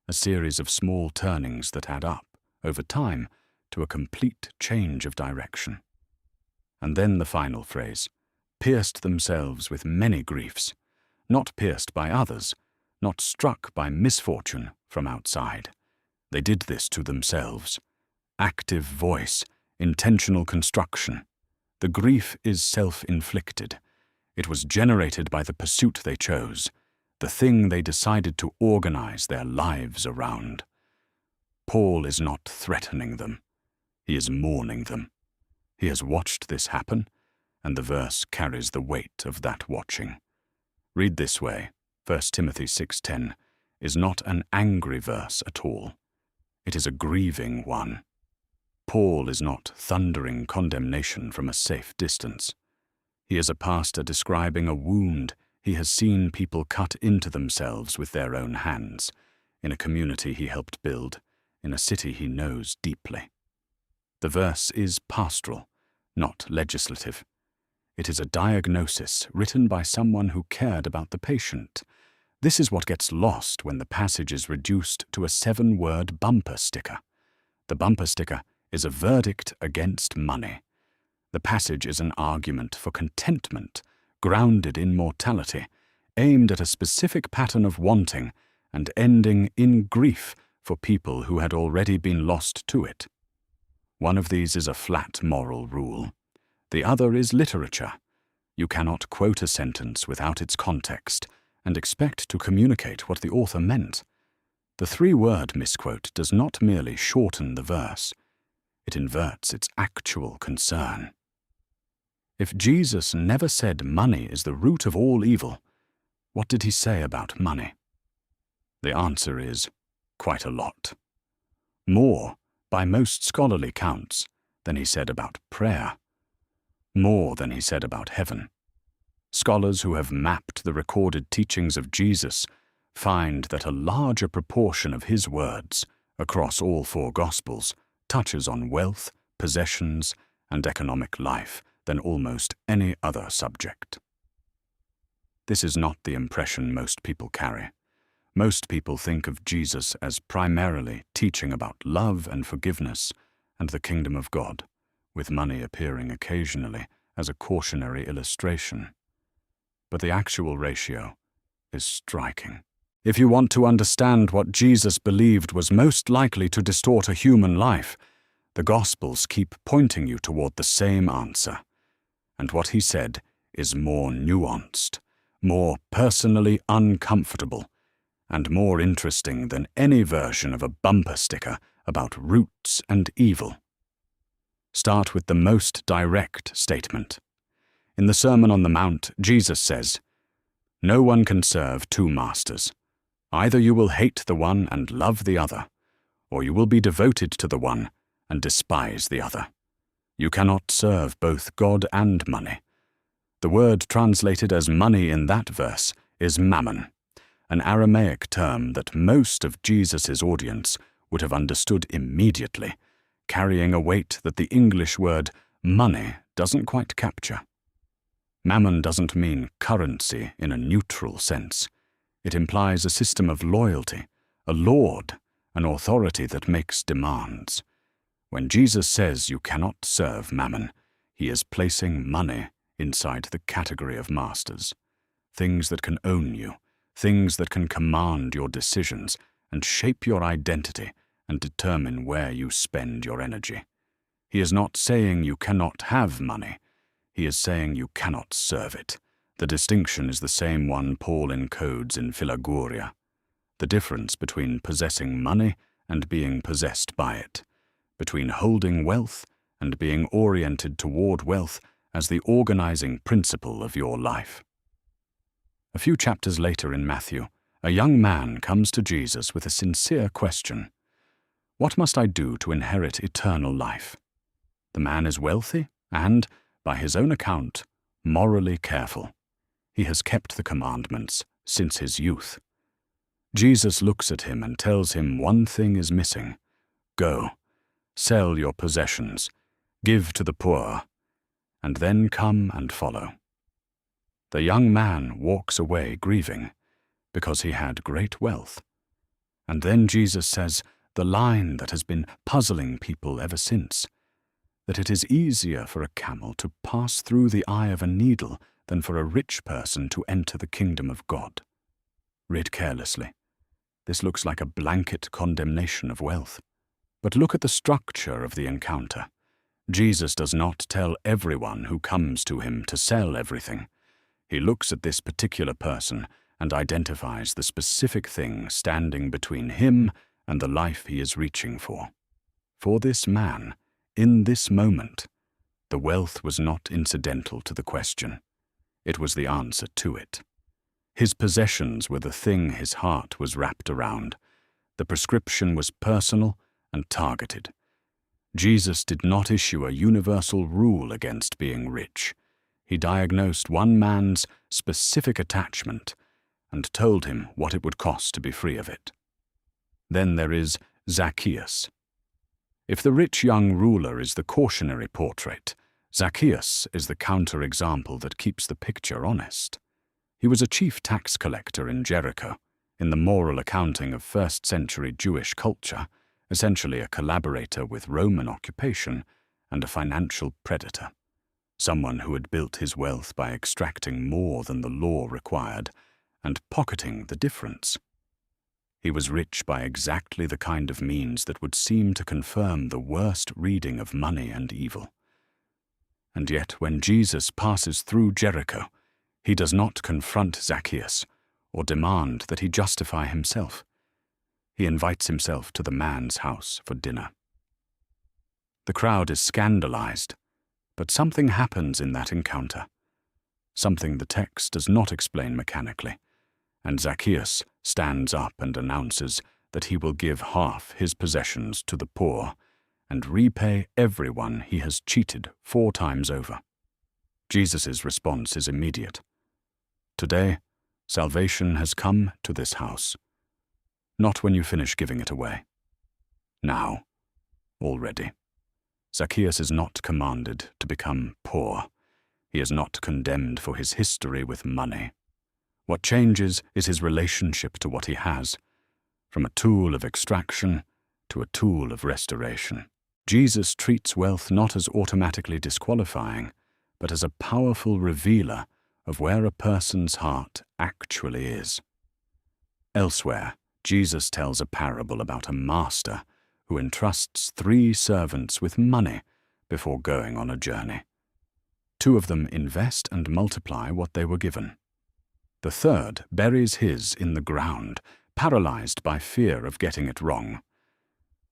a series of small turnings that add up, over time, to a complete change of direction. And then the final phrase, pierced themselves with many griefs, not pierced by others, not struck by misfortune from outside. They did this to themselves. Active voice, intentional construction. The grief is self-inflicted. It was generated by the pursuit they chose, the thing they decided to organize their lives around. Paul is not threatening them. He is mourning them. He has watched this happen, and the verse carries the weight of that watching. Read this way, 1 Timothy 6:10 is not an angry verse at all. It is a grieving one. Paul is not thundering condemnation from a safe distance. He is a pastor describing a wound he has seen people cut into themselves with their own hands, in a community he helped build, in a city he knows deeply. The verse is pastoral, not legislative. It is a diagnosis written by someone who cared about the patient. This is what gets lost when the passage is reduced to a 7-word bumper sticker. The bumper sticker is a verdict against money. The passage is an argument for contentment, grounded in mortality, aimed at a specific pattern of wanting and ending in grief for people who had already been lost to it. One of these is a flat moral rule. The other is literature. You cannot quote a sentence without its context and expect to communicate what the author meant. The three-word misquote does not merely shorten the verse, it inverts its actual concern. If Jesus never said money is the root of all evil, what did he say about money? The answer is quite a lot. More, by most scholarly counts, than he said about prayer. More than he said about heaven. Scholars who have mapped the recorded teachings of Jesus find that a larger proportion of his words, across all four Gospels, touches on wealth, possessions, and economic life than almost any other subject. This is not the impression most people carry. Most people think of Jesus as primarily teaching about love and forgiveness and the kingdom of God, with money appearing occasionally as a cautionary illustration. But the actual ratio is striking. If you want to understand what Jesus believed was most likely to distort a human life, the Gospels keep pointing you toward the same answer. And what he said is more nuanced, more personally uncomfortable, and more interesting than any version of a bumper sticker about roots and evil. Start with the most direct statement. In the Sermon on the Mount, Jesus says, "No one can serve two masters. Either you will hate the one and love the other, or you will be devoted to the one and despise the other. You cannot serve both God and money." The word translated as money in that verse is mammon, an Aramaic term that most of Jesus' audience would have understood immediately, carrying a weight that the English word money doesn't quite capture. Mammon doesn't mean currency in a neutral sense. It implies a system of loyalty, a lord, an authority that makes demands. When Jesus says you cannot serve mammon, he is placing money inside the category of masters, things that can own you, things that can command your decisions and shape your identity and determine where you spend your energy. He is not saying you cannot have money. He is saying you cannot serve it. The distinction is the same one Paul encodes in Philagoria. The difference between possessing money and being possessed by it, between holding wealth and being oriented toward wealth as the organizing principle of your life. A few chapters later in Matthew, a young man comes to Jesus with a sincere question. What must I do to inherit eternal life? The man is wealthy and, by his own account, morally careful. He has kept the commandments since his youth. Jesus looks at him and tells him one thing is missing. Go, sell your possessions, give to the poor, and then come and follow. The young man walks away grieving because he had great wealth. And then Jesus says the line that has been puzzling people ever since, that it is easier for a camel to pass through the eye of a needle than for a rich person to enter the kingdom of God. Read carelessly. This looks like a blanket condemnation of wealth. But look at the structure of the encounter. Jesus does not tell everyone who comes to him to sell everything. He looks at this particular person and identifies the specific thing standing between him and the life he is reaching for. For this man, in this moment, the wealth was not incidental to the question. It was the answer to it. His possessions were the thing his heart was wrapped around. The prescription was personal and targeted. Jesus did not issue a universal rule against being rich. He diagnosed one man's specific attachment and told him what it would cost to be free of it. Then there is Zacchaeus. If the rich young ruler is the cautionary portrait, Zacchaeus is the counterexample that keeps the picture honest. He was a chief tax collector in Jericho. In the moral accounting of first-century Jewish culture, essentially a collaborator with Roman occupation and a financial predator, someone who had built his wealth by extracting more than the law required and pocketing the difference. He was rich by exactly the kind of means that would seem to confirm the worst reading of money and evil. And yet, when Jesus passes through Jericho, he does not confront Zacchaeus or demand that he justify himself. He invites himself to the man's house for dinner. The crowd is scandalized, but something happens in that encounter, something the text does not explain mechanically, and Zacchaeus stands up and announces that he will give half his possessions to the poor and repay everyone he has cheated 4 times over. Jesus' response is immediate. Today, salvation has come to this house. Not when you finish giving it away. Now, already. Zacchaeus is not commanded to become poor. He is not condemned for his history with money. What changes is his relationship to what he has, from a tool of extraction to a tool of restoration. Jesus treats wealth not as automatically disqualifying, but as a powerful revealer of where a person's heart actually is. Elsewhere, Jesus tells a parable about a master who entrusts 3 servants with money before going on a journey. 2 of them invest and multiply what they were given. The third buries his in the ground, paralyzed by fear of getting it wrong.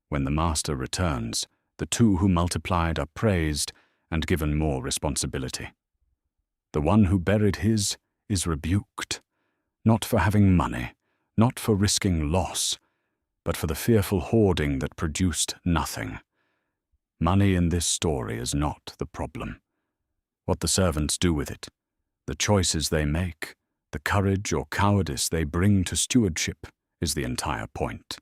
When the master returns, the 2 who multiplied are praised and given more responsibility. The one who buried his is rebuked, not for having money, not for risking loss, but for the fearful hoarding that produced nothing. Money in this story is not the problem. What the servants do with it, the choices they make, the courage or cowardice they bring to stewardship is the entire point.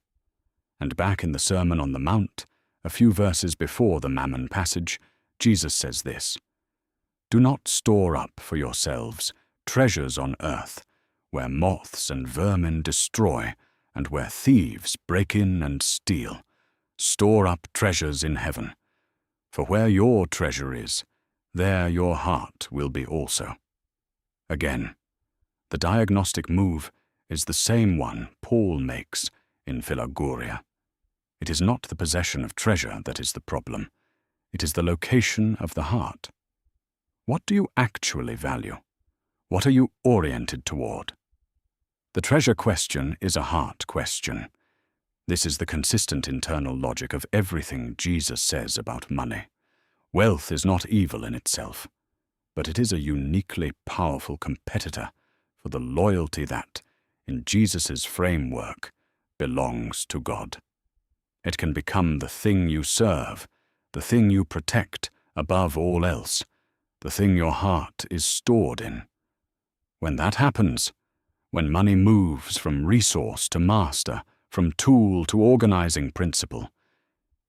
And back in the Sermon on the Mount, a few verses before the Mammon passage, Jesus says this: "Do not store up for yourselves treasures on earth, where moths and vermin destroy, and where thieves break in and steal. Store up treasures in heaven. For where your treasure is, there your heart will be also." Again, the diagnostic move is the same one Paul makes in Philagoria. It is not the possession of treasure that is the problem. It is the location of the heart. What do you actually value? What are you oriented toward? The treasure question is a heart question. This is the consistent internal logic of everything Jesus says about money. Wealth is not evil in itself, but it is a uniquely powerful competitor for the loyalty that, in Jesus' framework, belongs to God. It can become the thing you serve, the thing you protect above all else, the thing your heart is stored in. When that happens, when money moves from resource to master, from tool to organizing principle,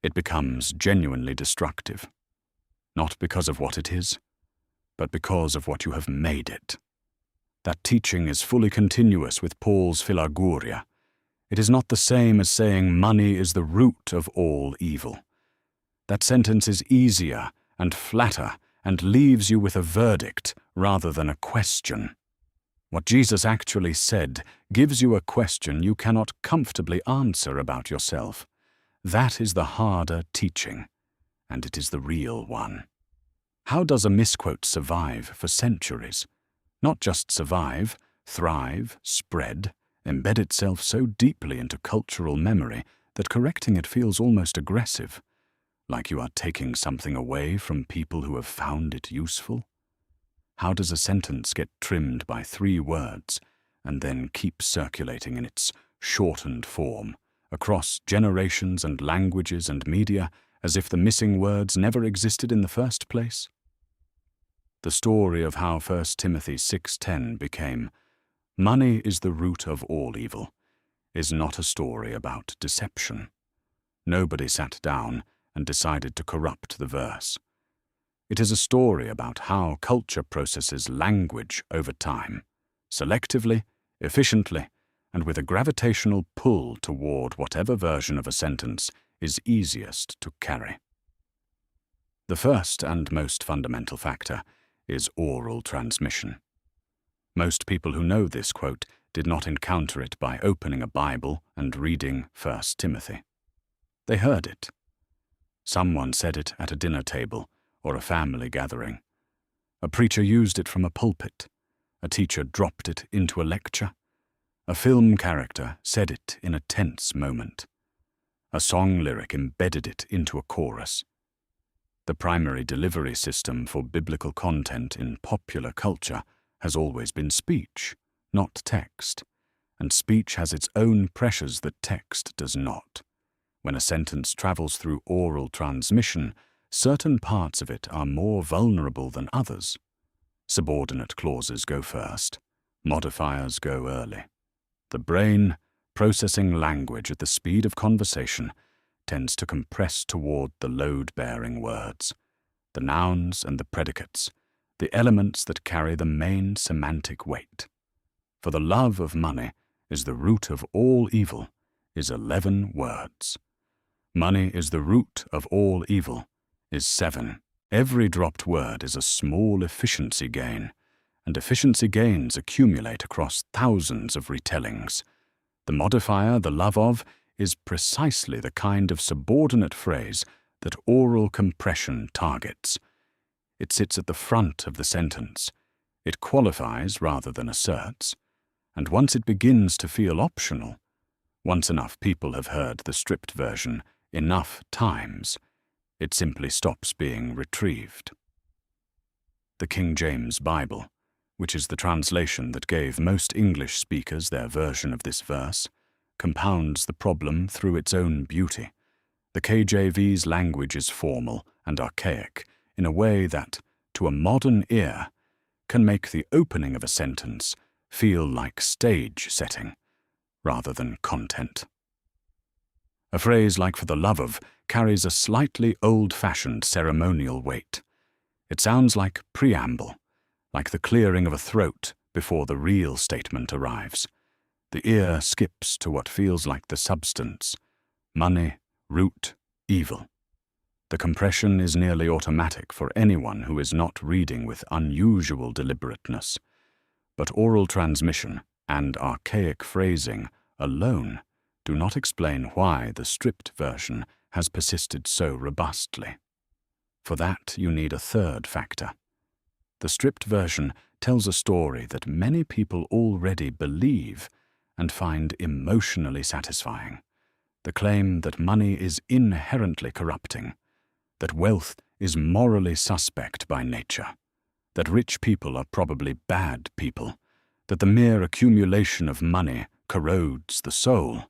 it becomes genuinely destructive. Not because of what it is, but because of what you have made it. That teaching is fully continuous with Paul's Philagoria. It is not the same as saying money is the root of all evil. That sentence is easier and flatter and leaves you with a verdict rather than a question. What Jesus actually said gives you a question you cannot comfortably answer about yourself. That is the harder teaching, and it is the real one. How does a misquote survive for centuries? Not just survive, thrive, spread, embed itself so deeply into cultural memory that correcting it feels almost aggressive, like you are taking something away from people who have found it useful? How does a sentence get trimmed by 3 words and then keep circulating in its shortened form across generations and languages and media as if the missing words never existed in the first place? The story of how 1 Timothy 6:10 became "Money is the root of all evil" is not a story about deception. Nobody sat down and decided to corrupt the verse. It is a story about how culture processes language over time, selectively, efficiently, and with a gravitational pull toward whatever version of a sentence is easiest to carry. The first and most fundamental factor is oral transmission. Most people who know this quote did not encounter it by opening a Bible and reading 1 Timothy. They heard it. Someone said it at a dinner table or a family gathering. A preacher used it from a pulpit. A teacher dropped it into a lecture. A film character said it in a tense moment. A song lyric embedded it into a chorus. The primary delivery system for biblical content in popular culture has always been speech, not text, and speech has its own pressures that text does not. When a sentence travels through oral transmission, certain parts of it are more vulnerable than others. Subordinate clauses go first. Modifiers go early. The brain, processing language at the speed of conversation, tends to compress toward the load-bearing words, the nouns and the predicates, the elements that carry the main semantic weight. For the love of money is the root of all evil is 11 words. Money is the root of all evil is 7. Every dropped word is a small efficiency gain, and efficiency gains accumulate across thousands of retellings. The modifier, the love of, is precisely the kind of subordinate phrase that oral compression targets. It sits at the front of the sentence. It qualifies rather than asserts. And once it begins to feel optional, once enough people have heard the stripped version enough times, it simply stops being retrieved. The King James Bible, which is the translation that gave most English speakers their version of this verse, compounds the problem through its own beauty. The KJV's language is formal and archaic in a way that, to a modern ear, can make the opening of a sentence feel like stage setting rather than content. A phrase like "for the love of" carries a slightly old-fashioned ceremonial weight. It sounds like preamble, like the clearing of a throat before the real statement arrives. The ear skips to what feels like the substance: money, root, evil. The compression is nearly automatic for anyone who is not reading with unusual deliberateness. But oral transmission and archaic phrasing alone do not explain why the stripped version has persisted so robustly. For that, you need a third factor. The stripped version tells a story that many people already believe and find emotionally satisfying. The claim that money is inherently corrupting, that wealth is morally suspect by nature, that rich people are probably bad people, that the mere accumulation of money corrodes the soul,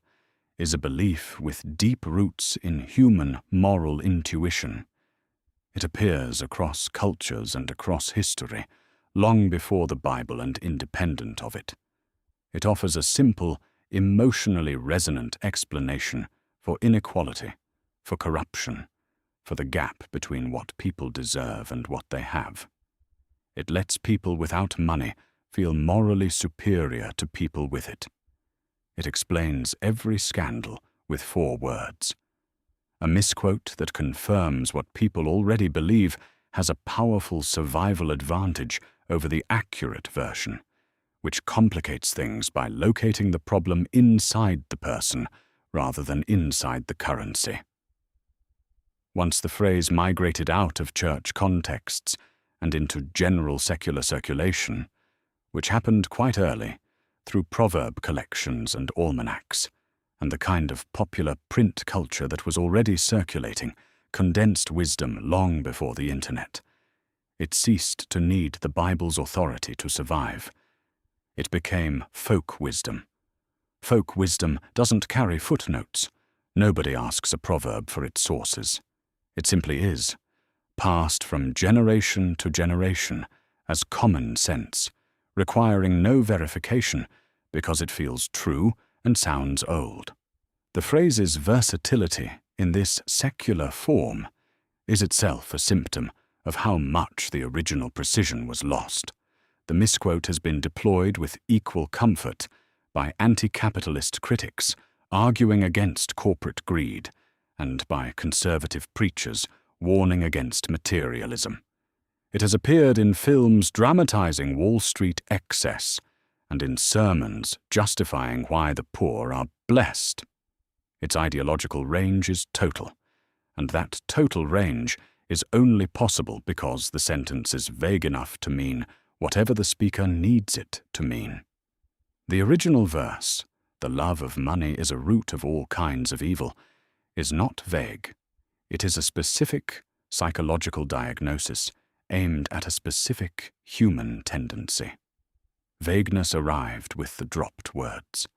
is a belief with deep roots in human moral intuition. It appears across cultures and across history, long before the Bible and independent of it. It offers a simple, emotionally resonant explanation for inequality, for corruption, for the gap between what people deserve and what they have. It lets people without money feel morally superior to people with it. It explains every scandal with 4 words. A misquote that confirms what people already believe has a powerful survival advantage over the accurate version, which complicates things by locating the problem inside the person rather than inside the currency. Once the phrase migrated out of church contexts and into general secular circulation, which happened quite early through proverb collections and almanacs, and the kind of popular print culture that was already circulating condensed wisdom long before the internet, it ceased to need the Bible's authority to survive. It became folk wisdom. Folk wisdom doesn't carry footnotes. Nobody asks a proverb for its sources. It simply is, passed from generation to generation as common sense, requiring no verification because it feels true and sounds old. The phrase's versatility in this secular form is itself a symptom of how much the original precision was lost. The misquote has been deployed with equal comfort by anti-capitalist critics arguing against corporate greed and by conservative preachers warning against materialism. It has appeared in films dramatizing Wall Street excess and in sermons justifying why the poor are blessed. Its ideological range is total, and that total range is only possible because the sentence is vague enough to mean whatever the speaker needs it to mean. The original verse, "The love of money is a root of all kinds of evil," is not vague. It is a specific psychological diagnosis aimed at a specific human tendency. Vagueness arrived with the dropped words.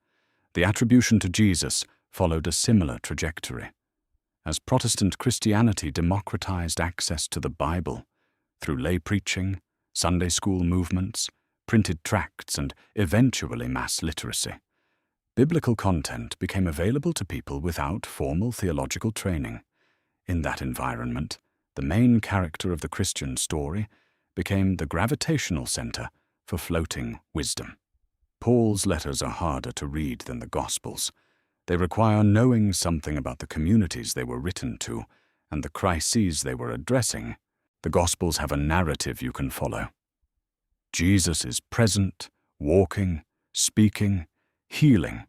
The attribution to Jesus followed a similar trajectory. As Protestant Christianity democratized access to the Bible through lay preaching, Sunday school movements, printed tracts, and eventually mass literacy, biblical content became available to people without formal theological training. In that environment, the main character of the Christian story became the gravitational center for floating wisdom. Paul's letters are harder to read than the Gospels. They require knowing something about the communities they were written to and the crises they were addressing. The Gospels have a narrative you can follow. Jesus is present, walking, speaking, healing.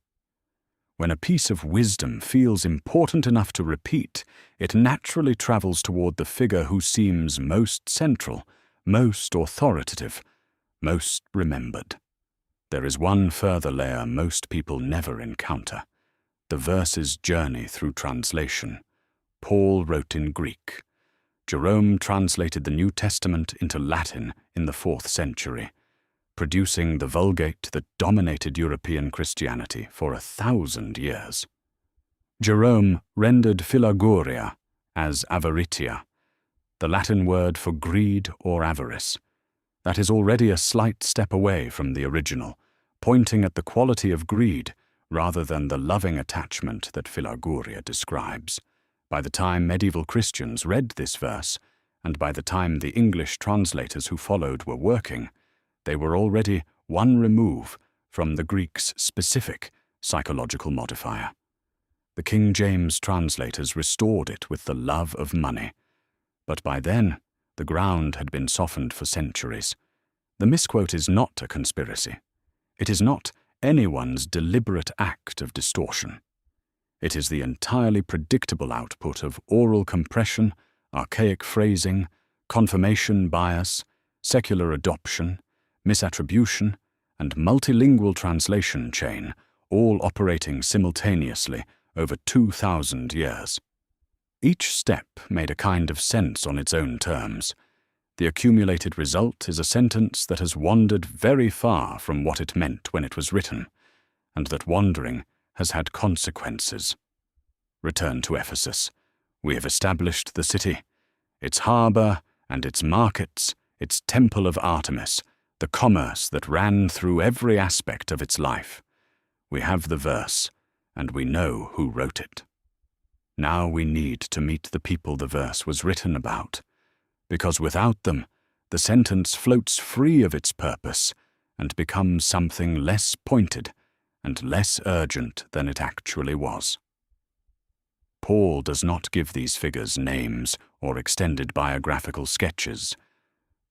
When a piece of wisdom feels important enough to repeat, it naturally travels toward the figure who seems most central, most authoritative, most remembered. There is one further layer most people never encounter: the verse's journey through translation. Paul wrote in Greek. Jerome translated the New Testament into Latin in the 4th century, producing the Vulgate that dominated European Christianity for 1,000 years. Jerome rendered philagoria as avaritia, the Latin word for greed or avarice. That is already a slight step away from the original, pointing at the quality of greed rather than the loving attachment that philagoria describes. By the time medieval Christians read this verse, and by the time the English translators who followed were working, they were already one remove from the Greek's specific psychological modifier. The King James translators restored it with the love of money, but by then the ground had been softened for centuries. The misquote is not a conspiracy. It is not anyone's deliberate act of distortion. It is the entirely predictable output of oral compression, archaic phrasing, confirmation bias, secular adoption, misattribution, and multilingual translation chain, all operating simultaneously over 2,000 years. Each step made a kind of sense on its own terms. The accumulated result is a sentence that has wandered very far from what it meant when it was written, and that wandering has had consequences. Return to Ephesus. We have established the city, its harbor and its markets, its temple of Artemis, the commerce that ran through every aspect of its life. We have the verse, and we know who wrote it. Now we need to meet the people the verse was written about, because without them, the sentence floats free of its purpose and becomes something less pointed and less urgent than it actually was. Paul does not give these figures names or extended biographical sketches,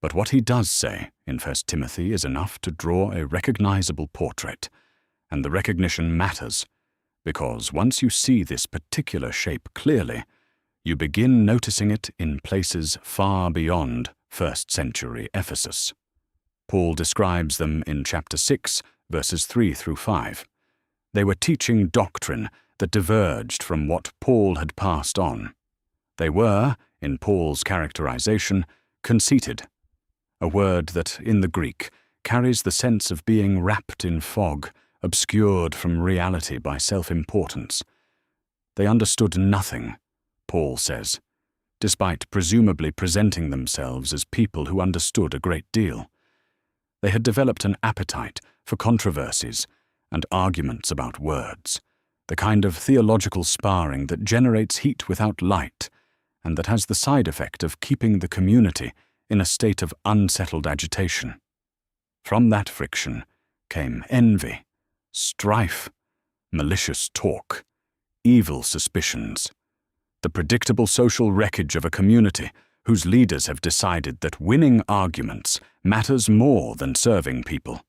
but what he does say in 1 Timothy is enough to draw a recognizable portrait, and the recognition matters, because once you see this particular shape clearly, you begin noticing it in places far beyond 1st century Ephesus. Paul describes them in chapter 6, verses 3 through 5. They were teaching doctrine that diverged from what Paul had passed on. They were, in Paul's characterization, conceited, a word that, in the Greek, carries the sense of being wrapped in fog, obscured from reality by self-importance. They understood nothing, Paul says, despite presumably presenting themselves as people who understood a great deal. They had developed an appetite for controversies and arguments about words, the kind of theological sparring that generates heat without light, and that has the side effect of keeping the community in a state of unsettled agitation. From that friction came envy, strife, malicious talk, evil suspicions. the predictable social wreckage of a community whose leaders have decided that winning arguments matters more than serving people.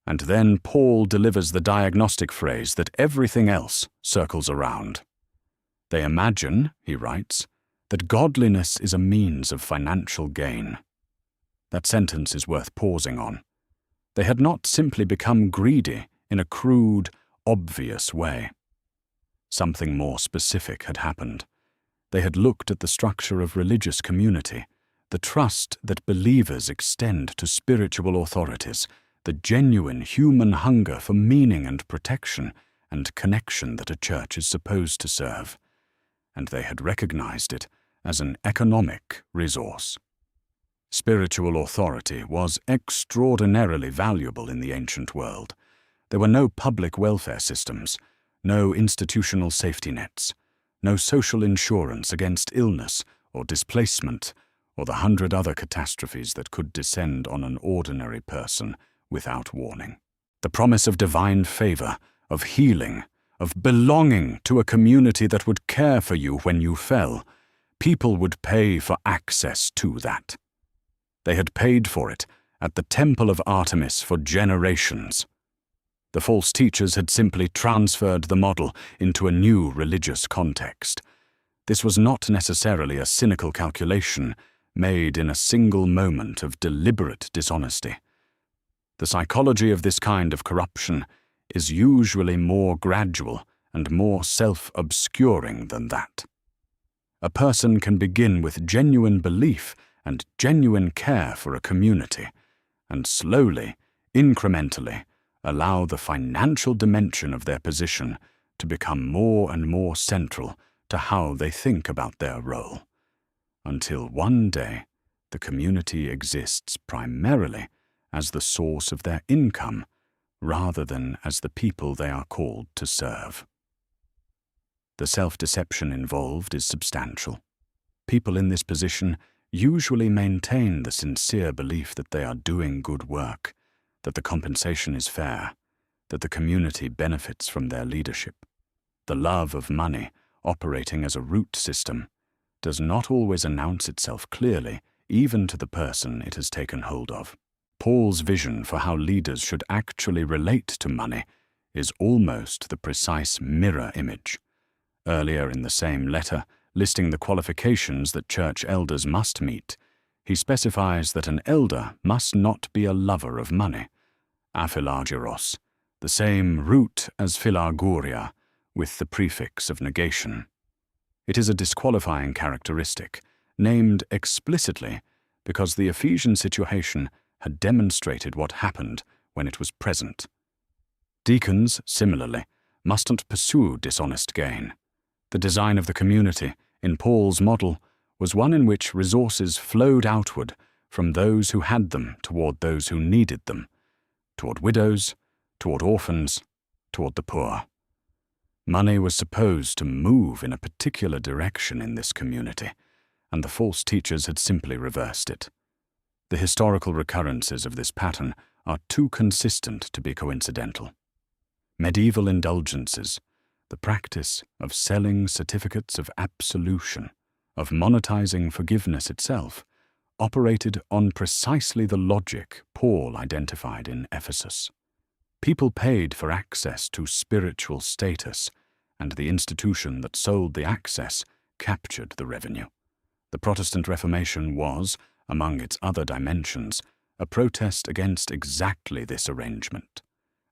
And then Paul delivers the diagnostic phrase that everything else circles around. They imagine, he writes, that godliness is a means of financial gain. That sentence is worth pausing on. They had not simply become greedy in a crude, obvious way. Something more specific had happened. They had looked at the structure of religious community, the trust that believers extend to spiritual authorities, the genuine human hunger for meaning and protection and connection that a church is supposed to serve, and they had recognized it as an economic resource. Spiritual authority was extraordinarily valuable in the ancient world. There were no public welfare systems, no institutional safety nets, no social insurance against illness or displacement or the 100 other catastrophes that could descend on an ordinary person without warning. The promise of divine favor, of healing, of belonging to a community that would care for you when you fell, people would pay for access to that. They had paid for it at the Temple of Artemis for generations. The false teachers had simply transferred the model into a new religious context. This was not necessarily a cynical calculation made in a single moment of deliberate dishonesty. The psychology of this kind of corruption is usually more gradual and more self-obscuring than that. A person can begin with genuine belief and genuine care for a community, and slowly, incrementally, allow the financial dimension of their position to become more and more central to how they think about their role, until one day the community exists primarily as the source of their income rather than as the people they are called to serve. The self-deception involved is substantial. People in this position usually maintain the sincere belief that they are doing good work, that the compensation is fair, that the community benefits from their leadership. The love of money, operating as a root system, does not always announce itself clearly, even to the person it has taken hold of. Paul's vision for how leaders should actually relate to money is almost the precise mirror image. Earlier in the same letter, listing the qualifications that church elders must meet, he specifies that an elder must not be a lover of money, aphilargyros, the same root as philargouria, with the prefix of negation. It is a disqualifying characteristic, named explicitly because the Ephesian situation had demonstrated what happened when it was present. Deacons, similarly, mustn't pursue dishonest gain. The design of the community, in Paul's model, was one in which resources flowed outward from those who had them toward those who needed them, toward widows, toward orphans, toward the poor. Money was supposed to move in a particular direction in this community, and the false teachers had simply reversed it. The historical recurrences of this pattern are too consistent to be coincidental. Medieval indulgences, the practice of selling certificates of absolution, of monetizing forgiveness itself, operated on precisely the logic Paul identified in Ephesus. People paid for access to spiritual status, and the institution that sold the access captured the revenue. The Protestant Reformation was, among its other dimensions, a protest against exactly this arrangement,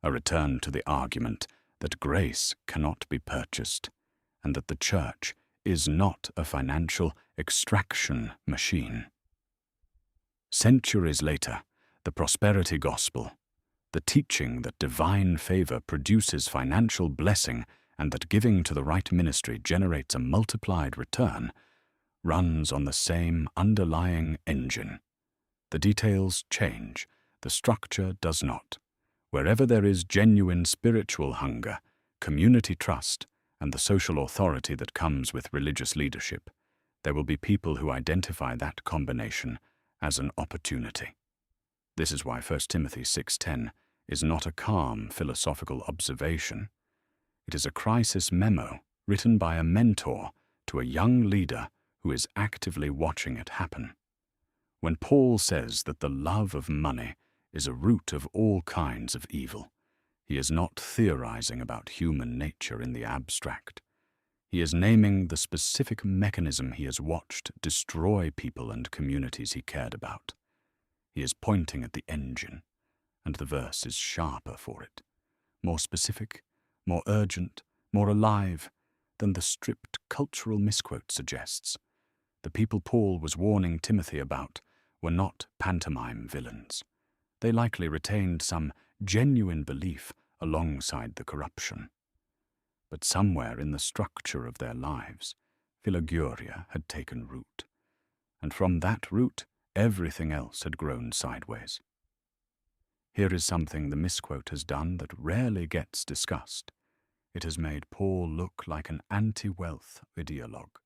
a return to the argument that grace cannot be purchased, and that the church is not a financial extraction machine. Centuries later, the prosperity gospel, the teaching that divine favor produces financial blessing and that giving to the right ministry generates a multiplied return, runs on the same underlying engine. The details change, the structure does not. Wherever there is genuine spiritual hunger, community trust, and the social authority that comes with religious leadership, there will be people who identify that combination as an opportunity. This is why 1 Timothy 6:10 is not a calm philosophical observation. It is a crisis memo written by a mentor to a young leader who is actively watching it happen. When Paul says that the love of money is a root of all kinds of evil, he is not theorizing about human nature in the abstract. He is naming the specific mechanism he has watched destroy people and communities he cared about. He is pointing at the engine, and the verse is sharper for it, more specific, more urgent, more alive than the stripped cultural misquote suggests. The people Paul was warning Timothy about were not pantomime villains. They likely retained some genuine belief alongside the corruption. But somewhere in the structure of their lives, philoguria had taken root, and from that root everything else had grown sideways. Here is something the misquote has done that rarely gets discussed. It has made Paul look like an anti-wealth ideologue.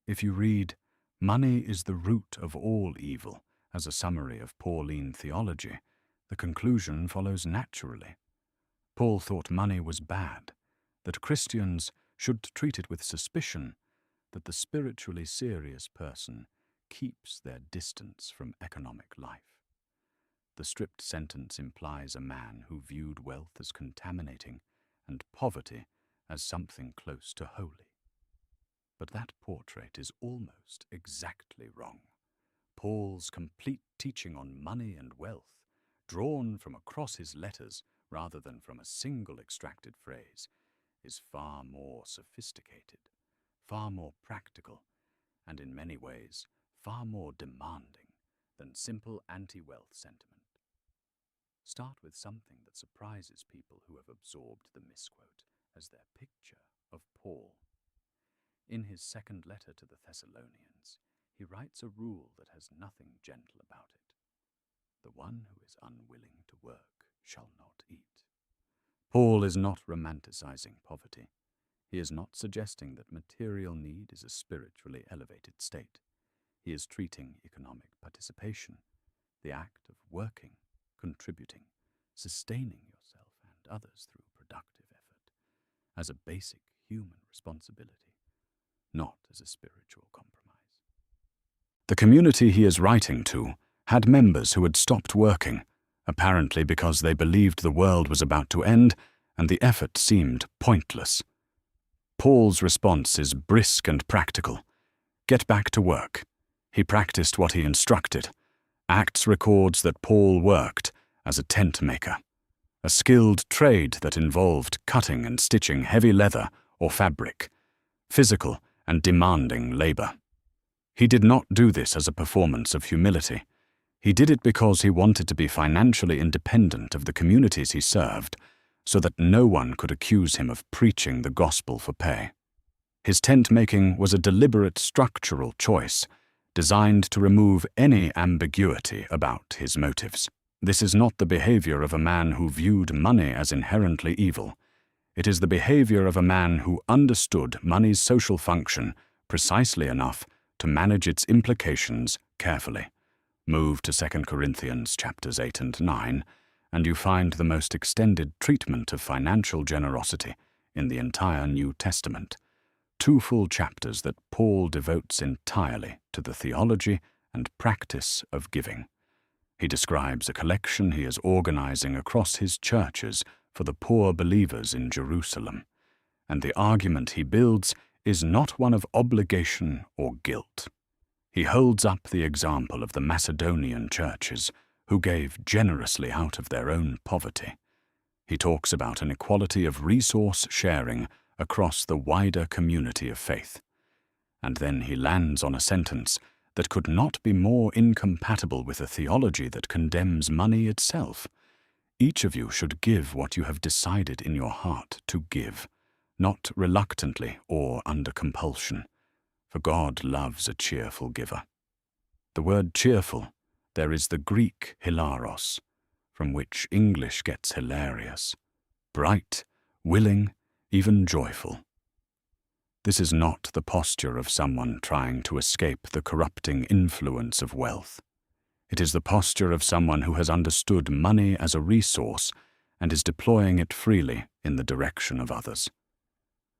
If you read, "Money is the root of all evil," as a summary of Pauline theology, the conclusion follows naturally. Paul thought money was bad, that Christians should treat it with suspicion, that the spiritually serious person keeps their distance from economic life. The stripped sentence implies a man who viewed wealth as contaminating and poverty as something close to holy. But that portrait is almost exactly wrong. Paul's complete teaching on money and wealth, drawn from across his letters rather than from a single extracted phrase, is far more sophisticated, far more practical, and in many ways far more demanding than simple anti-wealth sentiment. Start with something that surprises people who have absorbed the misquote as their picture of Paul. In his second letter to the Thessalonians, he writes a rule that has nothing gentle about it. The one who is unwilling to work shall not eat. Paul is not romanticizing poverty. He is not suggesting that material need is a spiritually elevated state. He is treating economic participation, the act of working, contributing, sustaining yourself and others through productive effort, as a basic human responsibility, not as a spiritual compromise. The community he is writing to had members who had stopped working, apparently because they believed the world was about to end and the effort seemed pointless. Paul's response is brisk and practical. Get back to work. He practiced what he instructed. Acts records that Paul worked as a tent maker, a skilled trade that involved cutting and stitching heavy leather or fabric, physical and demanding labor. He did not do this as a performance of humility. He did it because he wanted to be financially independent of the communities he served, so that no one could accuse him of preaching the gospel for pay. His tent-making was a deliberate structural choice, designed to remove any ambiguity about his motives. This is not the behavior of a man who viewed money as inherently evil. It is the behavior of a man who understood money's social function precisely enough to manage its implications carefully. Move to 2 Corinthians chapters 8 and 9, and you find the most extended treatment of financial generosity in the entire New Testament. 2 full chapters that Paul devotes entirely to the theology and practice of giving. He describes a collection he is organizing across his churches for the poor believers in Jerusalem, and the argument he builds is not one of obligation or guilt. He holds up the example of the Macedonian churches who gave generously out of their own poverty. He talks about an equality of resource sharing across the wider community of faith. And then he lands on a sentence that could not be more incompatible with a theology that condemns money itself. Each of you should give what you have decided in your heart to give, not reluctantly or under compulsion, for God loves a cheerful giver. The word cheerful, there is the Greek hilaros, from which English gets hilarious, bright, willing, even joyful. This is not the posture of someone trying to escape the corrupting influence of wealth. It is the posture of someone who has understood money as a resource and is deploying it freely in the direction of others.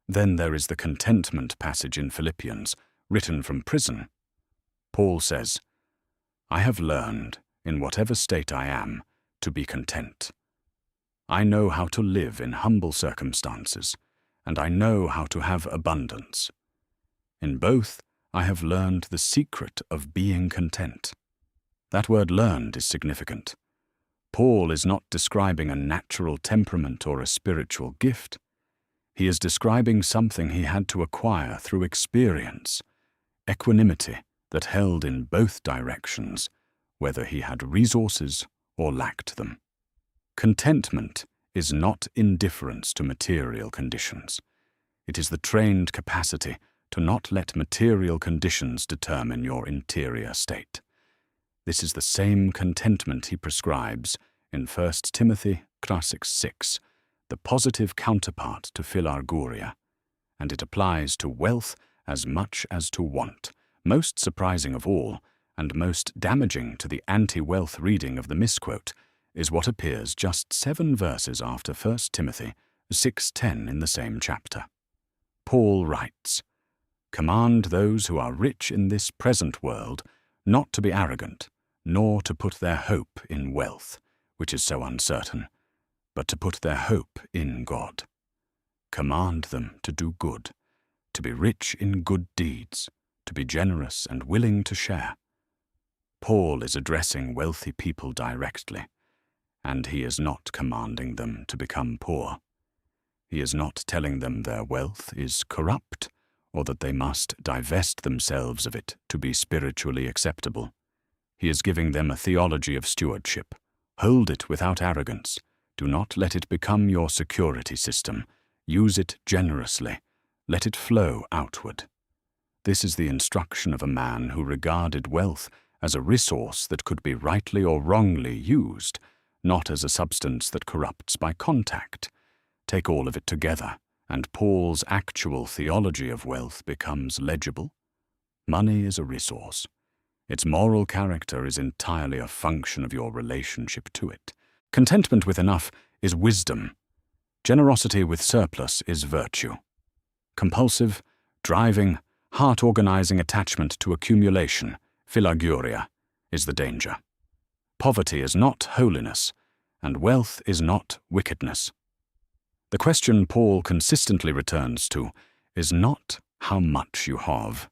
Then there is the contentment passage in Philippians, written from prison. Paul says, "I have learned, in whatever state I am, to be content. I know how to live in humble circumstances, and I know how to have abundance. In both, I have learned the secret of being content." That word "learned" is significant. Paul is not describing a natural temperament or a spiritual gift. He is describing something he had to acquire through experience, equanimity that held in both directions, whether he had resources or lacked them. Contentment is not indifference to material conditions. It is the trained capacity to not let material conditions determine your interior state. This is the same contentment he prescribes in 1 Timothy 6, the positive counterpart to philarguria, and it applies to wealth as much as to want. Most surprising of all, and most damaging to the anti-wealth reading of the Misquote, is what appears just 7 verses after 1 Timothy 6:10 in the same chapter. Paul writes, "Command those who are rich in this present world not to be arrogant, nor to put their hope in wealth, which is so uncertain, but to put their hope in God. Command them to do good, to be rich in good deeds, to be generous and willing to share." Paul is addressing wealthy people directly, and he is not commanding them to become poor. He is not telling them their wealth is corrupt, or that they must divest themselves of it to be spiritually acceptable. He is giving them a theology of stewardship. Hold it without arrogance. Do not let it become your security system. Use it generously. Let it flow outward. This is the instruction of a man who regarded wealth as a resource that could be rightly or wrongly used, not as a substance that corrupts by contact. Take all of it together, and Paul's actual theology of wealth becomes legible. Money is a resource. Its moral character is entirely a function of your relationship to it. Contentment with enough is wisdom. Generosity with surplus is virtue. Compulsive, driving, heart-organizing attachment to accumulation, philarguria, is the danger. Poverty is not holiness, and wealth is not wickedness. The question Paul consistently returns to is not how much you have,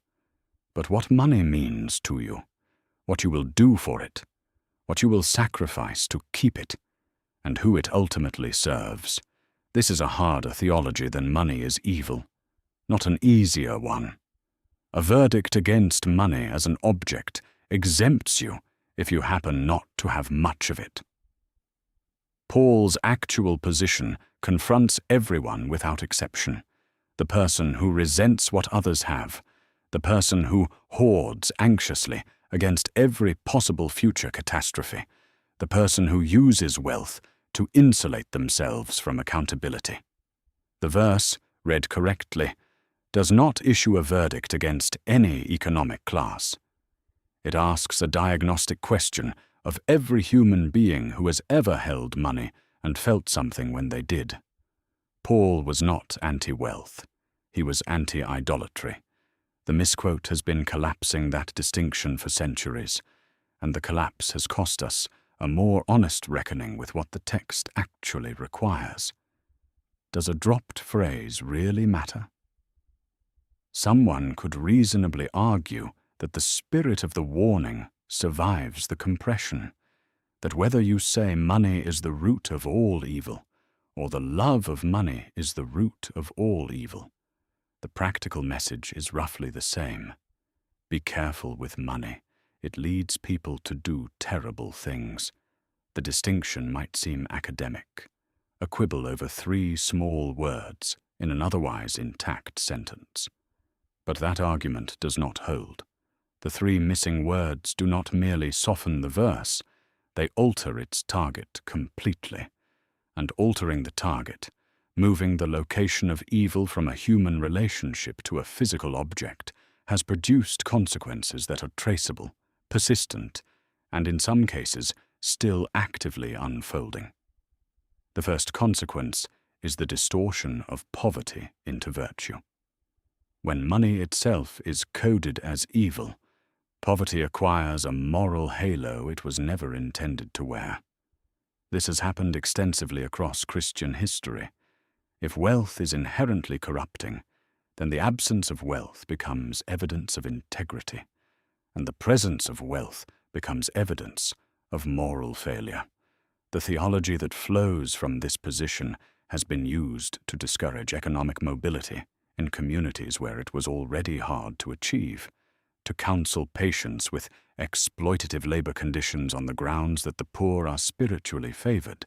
but what money means to you, what you will do for it, what you will sacrifice to keep it, and who it ultimately serves. This is a harder theology than money is evil, not an easier one. A verdict against money as an object exempts you if you happen not to have much of it. Paul's actual position confronts everyone without exception. The person who resents what others have, the person who hoards anxiously against every possible future catastrophe, the person who uses wealth to insulate themselves from accountability. The verse, read correctly, does not issue a verdict against any economic class. It asks a diagnostic question of every human being who has ever held money and felt something when they did. Paul was not anti-wealth. He was anti-idolatry. The Misquote has been collapsing that distinction for centuries, and the collapse has cost us a more honest reckoning with what the text actually requires. Does a dropped phrase really matter? Someone could reasonably argue that the spirit of the warning survives the compression, that whether you say money is the root of all evil, or the love of money is the root of all evil, the practical message is roughly the same. Be careful with money. It leads people to do terrible things. The distinction might seem academic, a quibble over 3 small words in an otherwise intact sentence. But that argument does not hold. The 3 missing words do not merely soften the verse, they alter its target completely. And altering the target, moving the location of evil from a human relationship to a physical object, has produced consequences that are traceable, persistent, and in some cases still actively unfolding. The first consequence is the distortion of poverty into virtue. When money itself is coded as evil, poverty acquires a moral halo it was never intended to wear. This has happened extensively across Christian history. If wealth is inherently corrupting, then the absence of wealth becomes evidence of integrity, and the presence of wealth becomes evidence of moral failure. The theology that flows from this position has been used to discourage economic mobility in communities where it was already hard to achieve, to counsel patience with exploitative labor conditions on the grounds that the poor are spiritually favored,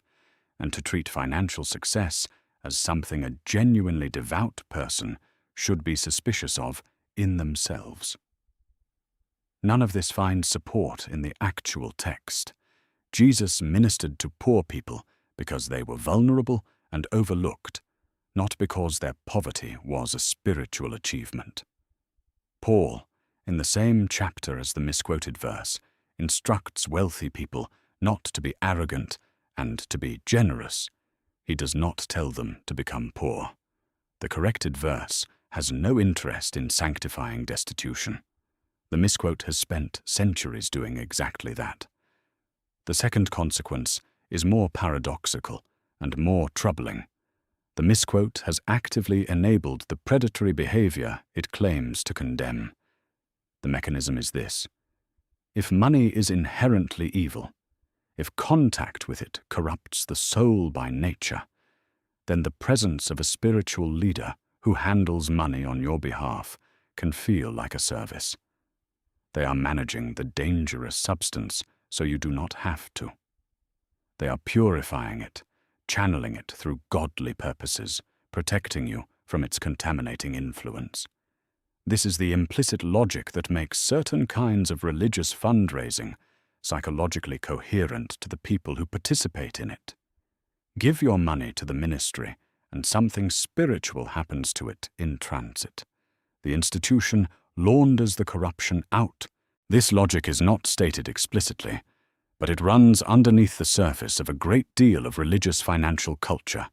and to treat financial success as something a genuinely devout person should be suspicious of in themselves. None of this finds support in the actual text. Jesus ministered to poor people because they were vulnerable and overlooked, not because their poverty was a spiritual achievement. Paul, in the same chapter as the misquoted verse, instructs wealthy people not to be arrogant and to be generous. He does not tell them to become poor. The corrected verse has no interest in sanctifying destitution. The misquote has spent centuries doing exactly that. The second consequence is more paradoxical and more troubling. The misquote has actively enabled the predatory behavior it claims to condemn. The mechanism is this: if money is inherently evil, if contact with it corrupts the soul by nature, then the presence of a spiritual leader who handles money on your behalf can feel like a service. They are managing the dangerous substance so you do not have to. They are purifying it, channeling it through godly purposes, protecting you from its contaminating influence. This is the implicit logic that makes certain kinds of religious fundraising psychologically coherent to the people who participate in it. Give your money to the ministry, and something spiritual happens to it in transit. The institution launders the corruption out. This logic is not stated explicitly, but it runs underneath the surface of a great deal of religious financial culture,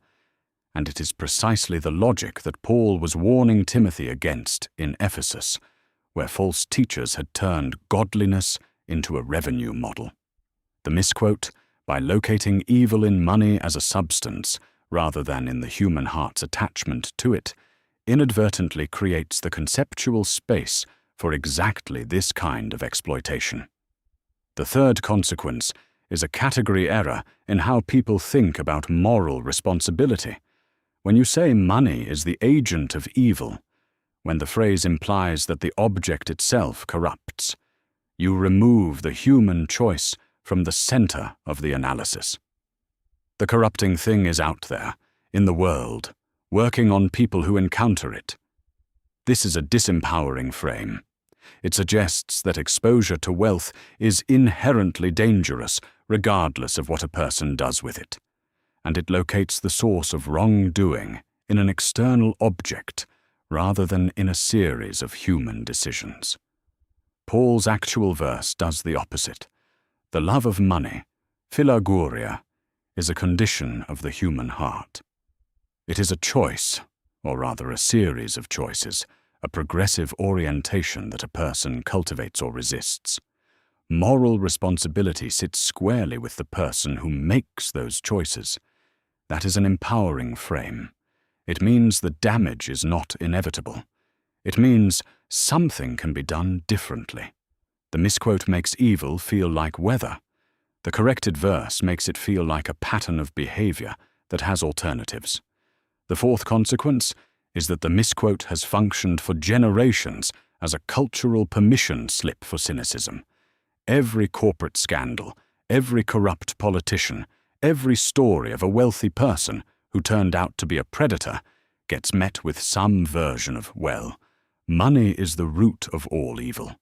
and it is precisely the logic that Paul was warning Timothy against in Ephesus, where false teachers had turned godliness into a revenue model. The misquote, by locating evil in money as a substance rather than in the human heart's attachment to it, inadvertently creates the conceptual space for exactly this kind of exploitation. The third consequence is a category error in how people think about moral responsibility. When you say money is the agent of evil, when the phrase implies that the object itself corrupts, you remove the human choice from the center of the analysis. The corrupting thing is out there, in the world, working on people who encounter it. This is a disempowering frame. It suggests that exposure to wealth is inherently dangerous, regardless of what a person does with it, and it locates the source of wrongdoing in an external object rather than in a series of human decisions. Paul's actual verse does the opposite. The love of money, philagouria, is a condition of the human heart. It is a choice, or rather a series of choices, a progressive orientation that a person cultivates or resists. Moral responsibility sits squarely with the person who makes those choices. That is an empowering frame. It means the damage is not inevitable. It means something can be done differently. The misquote makes evil feel like weather. The corrected verse makes it feel like a pattern of behavior that has alternatives. The fourth consequence is that the misquote has functioned for generations as a cultural permission slip for cynicism. Every corporate scandal, every corrupt politician, every story of a wealthy person who turned out to be a predator gets met with some version of, well, money is the root of all evil.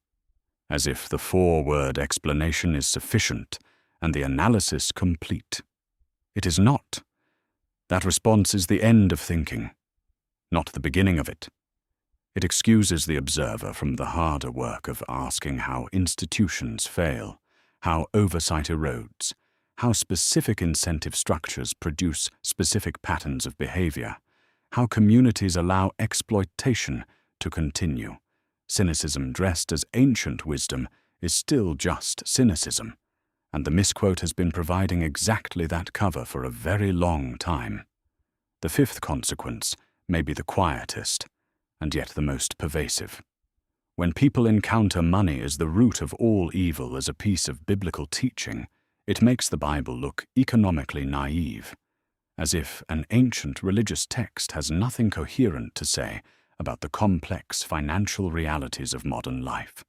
As if the four-word explanation is sufficient and the analysis complete. It is not. That response is the end of thinking, not the beginning of it. It excuses the observer from the harder work of asking how institutions fail, how oversight erodes, how specific incentive structures produce specific patterns of behavior, how communities allow exploitation to continue. Cynicism dressed as ancient wisdom is still just cynicism, and the misquote has been providing exactly that cover for a very long time. The fifth consequence may be the quietest, and yet the most pervasive. When people encounter money as the root of all evil as a piece of biblical teaching, it makes the Bible look economically naive, as if an ancient religious text has nothing coherent to say about the complex financial realities of modern life.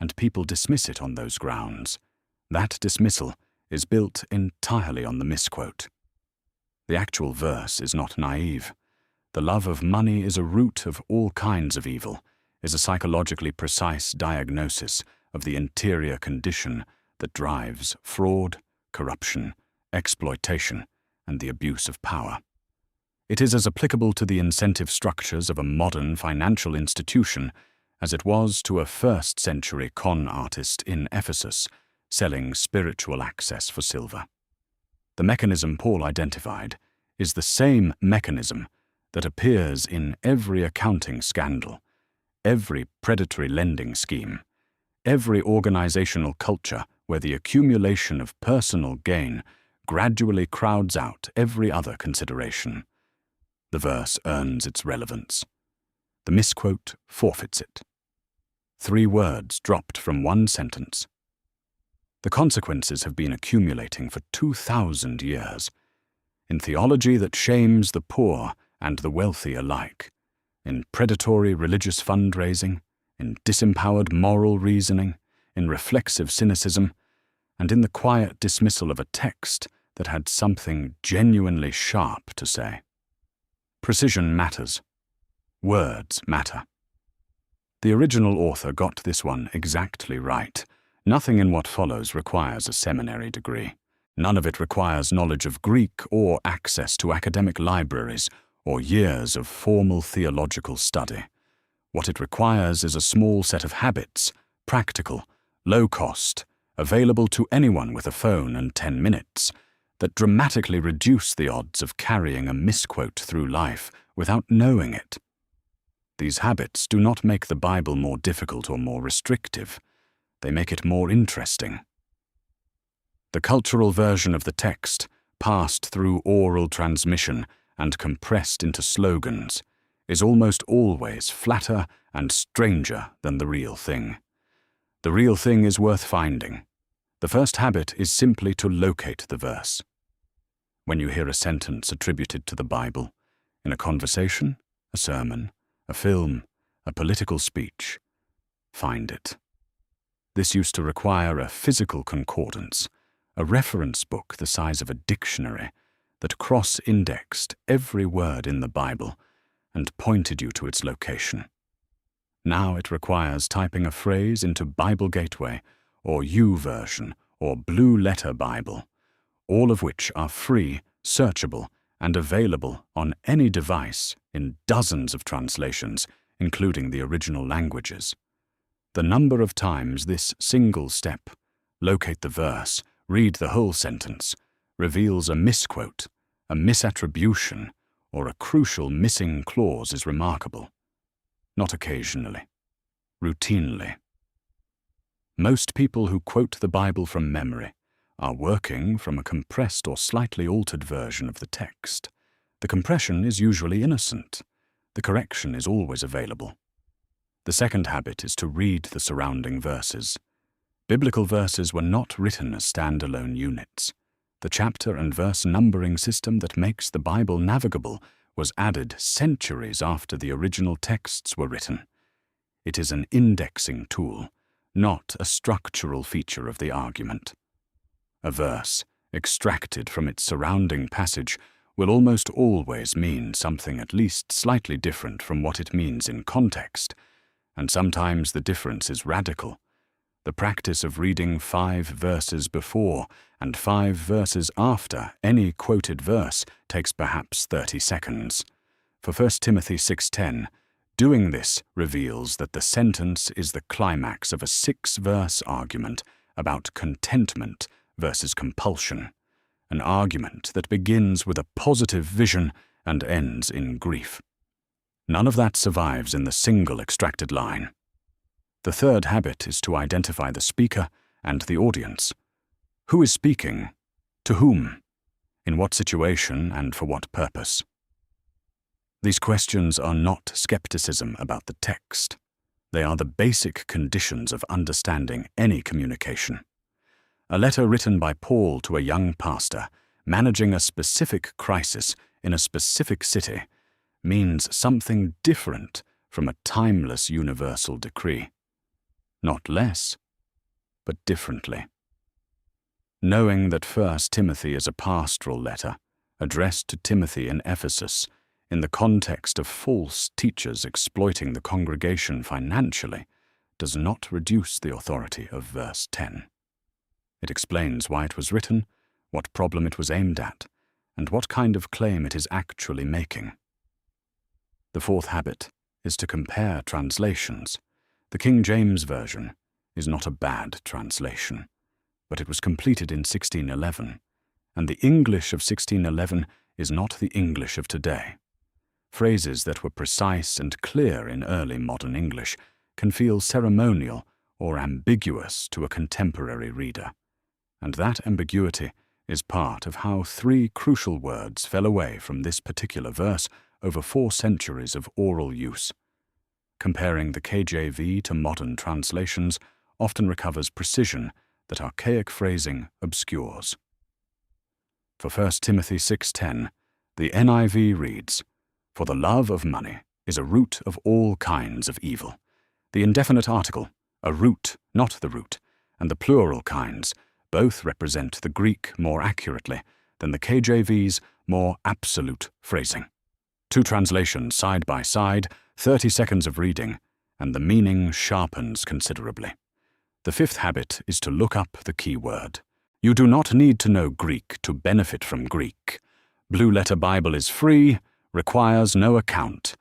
And people dismiss it on those grounds. That dismissal is built entirely on the misquote. The actual verse is not naive. The love of money is a root of all kinds of evil, is a psychologically precise diagnosis of the interior condition that drives fraud, corruption, exploitation, and the abuse of power. It is as applicable to the incentive structures of a modern financial institution as it was to a first-century con artist in Ephesus selling spiritual access for silver. The mechanism Paul identified is the same mechanism that appears in every accounting scandal, every predatory lending scheme, every organizational culture where the accumulation of personal gain gradually crowds out every other consideration. The verse earns its relevance. The misquote forfeits it. 3 words dropped from one sentence. The consequences have been accumulating for 2,000 years. In theology that shames the poor and the wealthy alike, in predatory religious fundraising, in disempowered moral reasoning, in reflexive cynicism, and in the quiet dismissal of a text that had something genuinely sharp to say. Precision matters. Words matter. The original author got this one exactly right. Nothing in what follows requires a seminary degree. None of it requires knowledge of Greek or access to academic libraries or years of formal theological study. What it requires is a small set of habits, practical, low cost, available to anyone with a phone and 10 minutes, that dramatically reduce the odds of carrying a misquote through life without knowing it. These habits do not make the Bible more difficult or more restrictive. They make it more interesting. The cultural version of the text, passed through oral transmission and compressed into slogans, is almost always flatter and stranger than the real thing. The real thing is worth finding. The first habit is simply to locate the verse. When you hear a sentence attributed to the Bible, in a conversation, a sermon, a film, a political speech, find it. This used to require a physical concordance, a reference book the size of a dictionary that cross-indexed every word in the Bible and pointed you to its location. Now it requires typing a phrase into Bible Gateway or YouVersion or Blue Letter Bible, all of which are free, searchable, and available on any device in dozens of translations, including the original languages. The number of times this single step, locate the verse, read the whole sentence, reveals a misquote, a misattribution, or a crucial missing clause is remarkable. Not occasionally, routinely. Most people who quote the Bible from memory are working from a compressed or slightly altered version of the text. The compression is usually innocent. The correction is always available. The second habit is to read the surrounding verses. Biblical verses were not written as standalone units. The chapter and verse numbering system that makes the Bible navigable was added centuries after the original texts were written. It is an indexing tool, not a structural feature of the argument. A verse, extracted from its surrounding passage, will almost always mean something at least slightly different from what it means in context, and sometimes the difference is radical. The practice of reading 5 verses before and 5 verses after any quoted verse takes perhaps 30 seconds. For 1 Timothy 6:10, doing this reveals that the sentence is the climax of a 6-verse argument about contentment versus compulsion, an argument that begins with a positive vision and ends in grief. None of that survives in the single extracted line. The third habit is to identify the speaker and the audience. Who is speaking? To whom? In what situation and for what purpose? These questions are not skepticism about the text. They are the basic conditions of understanding any communication. A letter written by Paul to a young pastor managing a specific crisis in a specific city means something different from a timeless universal decree. Not less, but differently. Knowing that 1 Timothy is a pastoral letter addressed to Timothy in Ephesus in the context of false teachers exploiting the congregation financially does not reduce the authority of verse 10. It explains why it was written, what problem it was aimed at, and what kind of claim it is actually making. The fourth habit is to compare translations. The King James Version is not a bad translation, but it was completed in 1611, and the English of 1611 is not the English of today. Phrases that were precise and clear in early modern English can feel ceremonial or ambiguous to a contemporary reader, and that ambiguity is part of how 3 crucial words fell away from this particular verse over 4 centuries of oral use. Comparing the KJV to modern translations often recovers precision that archaic phrasing obscures. For 1 Timothy 6:10, the NIV reads, "For the love of money is a root of all kinds of evil." The indefinite article, a root, not the root, and the plural kinds, both represent the Greek more accurately than the KJV's more absolute phrasing. 2 translations side by side, 30 seconds of reading, and the meaning sharpens considerably. The fifth habit is to look up the key word. You do not need to know Greek to benefit from Greek. Blue Letter Bible is free, requires no account,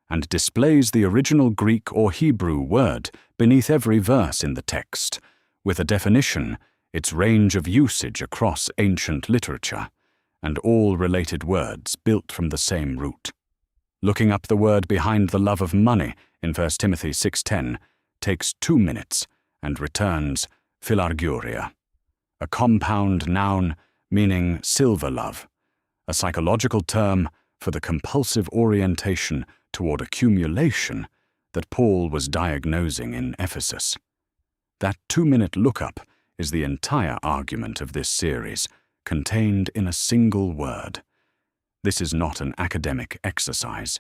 and displays the original Greek or Hebrew word beneath every verse in the text, with a definition, its range of usage across ancient literature, and all related words built from the same root. Looking up the word behind the love of money in 1 Timothy 6:10 takes 2 minutes and returns philarguria, a compound noun meaning silver love, a psychological term for the compulsive orientation toward accumulation that Paul was diagnosing in Ephesus. That 2-minute lookup is the entire argument of this series, contained in a single word. This is not an academic exercise.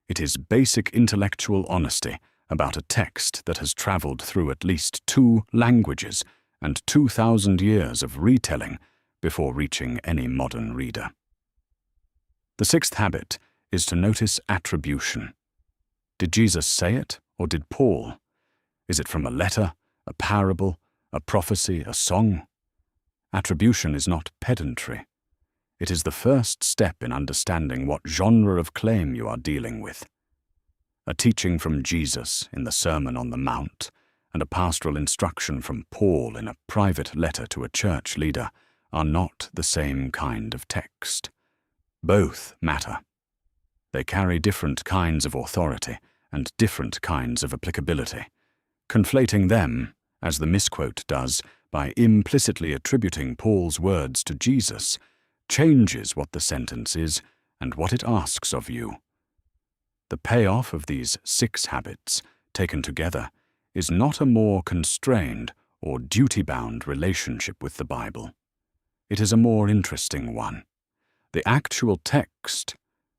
It is basic intellectual honesty about a text that has traveled through at least 2 languages and 2,000 years of retelling before reaching any modern reader. The sixth habit is to notice attribution. Did Jesus say it, or did Paul? Is it from a letter, a parable, a prophecy, a song? Attribution is not pedantry. It is the first step in understanding what genre of claim you are dealing with. A teaching from Jesus in the Sermon on the Mount and a pastoral instruction from Paul in a private letter to a church leader are not the same kind of text. Both matter. They carry different kinds of authority and different kinds of applicability. Conflating them, as the Misquote does, by implicitly attributing Paul's words to Jesus, changes what the sentence is and what it asks of you. The payoff of these 6 habits, taken together, is not a more constrained or duty-bound relationship with the Bible. It is a more interesting one. The actual text,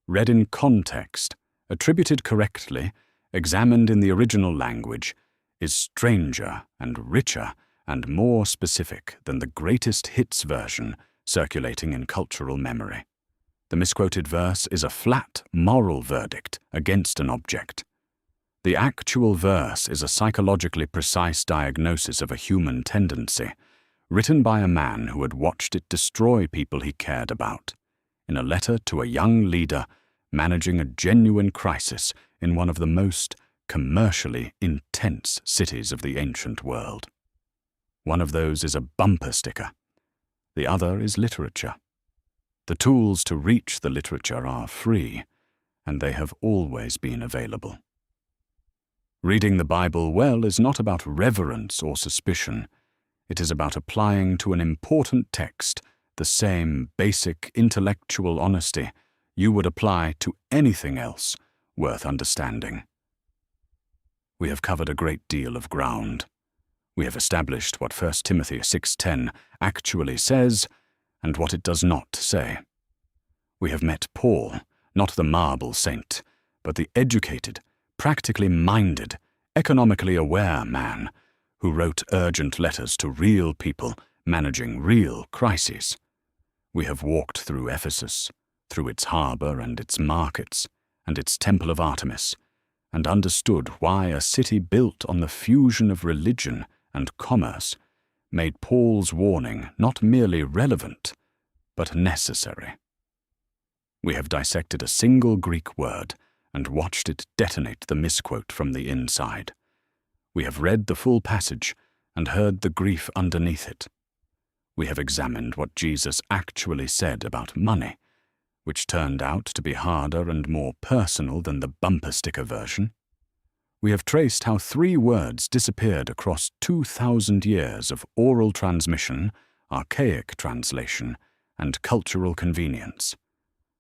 read in context, attributed correctly, examined in the original language, is stranger and richer and more specific than the greatest hits version circulating in cultural memory. The misquoted verse is a flat moral verdict against an object. The actual verse is a psychologically precise diagnosis of a human tendency, written by a man who had watched it destroy people he cared about, in a letter to a young leader managing a genuine crisis in one of the most commercially intense cities of the ancient world. One of those is a bumper sticker, The other is literature. The tools to reach the literature are free, and they have always been available. Reading the Bible well is not about reverence or suspicion. It is about applying to an important text the same basic intellectual honesty you would apply to anything else worth understanding. We have covered a great deal of ground. We have established what 1 Timothy 6:10 actually says and what it does not say. We have met Paul, not the marble saint, but the educated, practically minded, economically aware man who wrote urgent letters to real people managing real crises. We have walked through Ephesus, through its harbor and its markets, and its temple of Artemis, and understood why a city built on the fusion of religion and commerce made Paul's warning not merely relevant, but necessary. We have dissected a single Greek word and watched it detonate the misquote from the inside. We have read the full passage and heard the grief underneath it. We have examined what Jesus actually said about money, which turned out to be harder and more personal than the bumper sticker version. We have traced how 3 words disappeared across 2,000 years of oral transmission, archaic translation, and cultural convenience.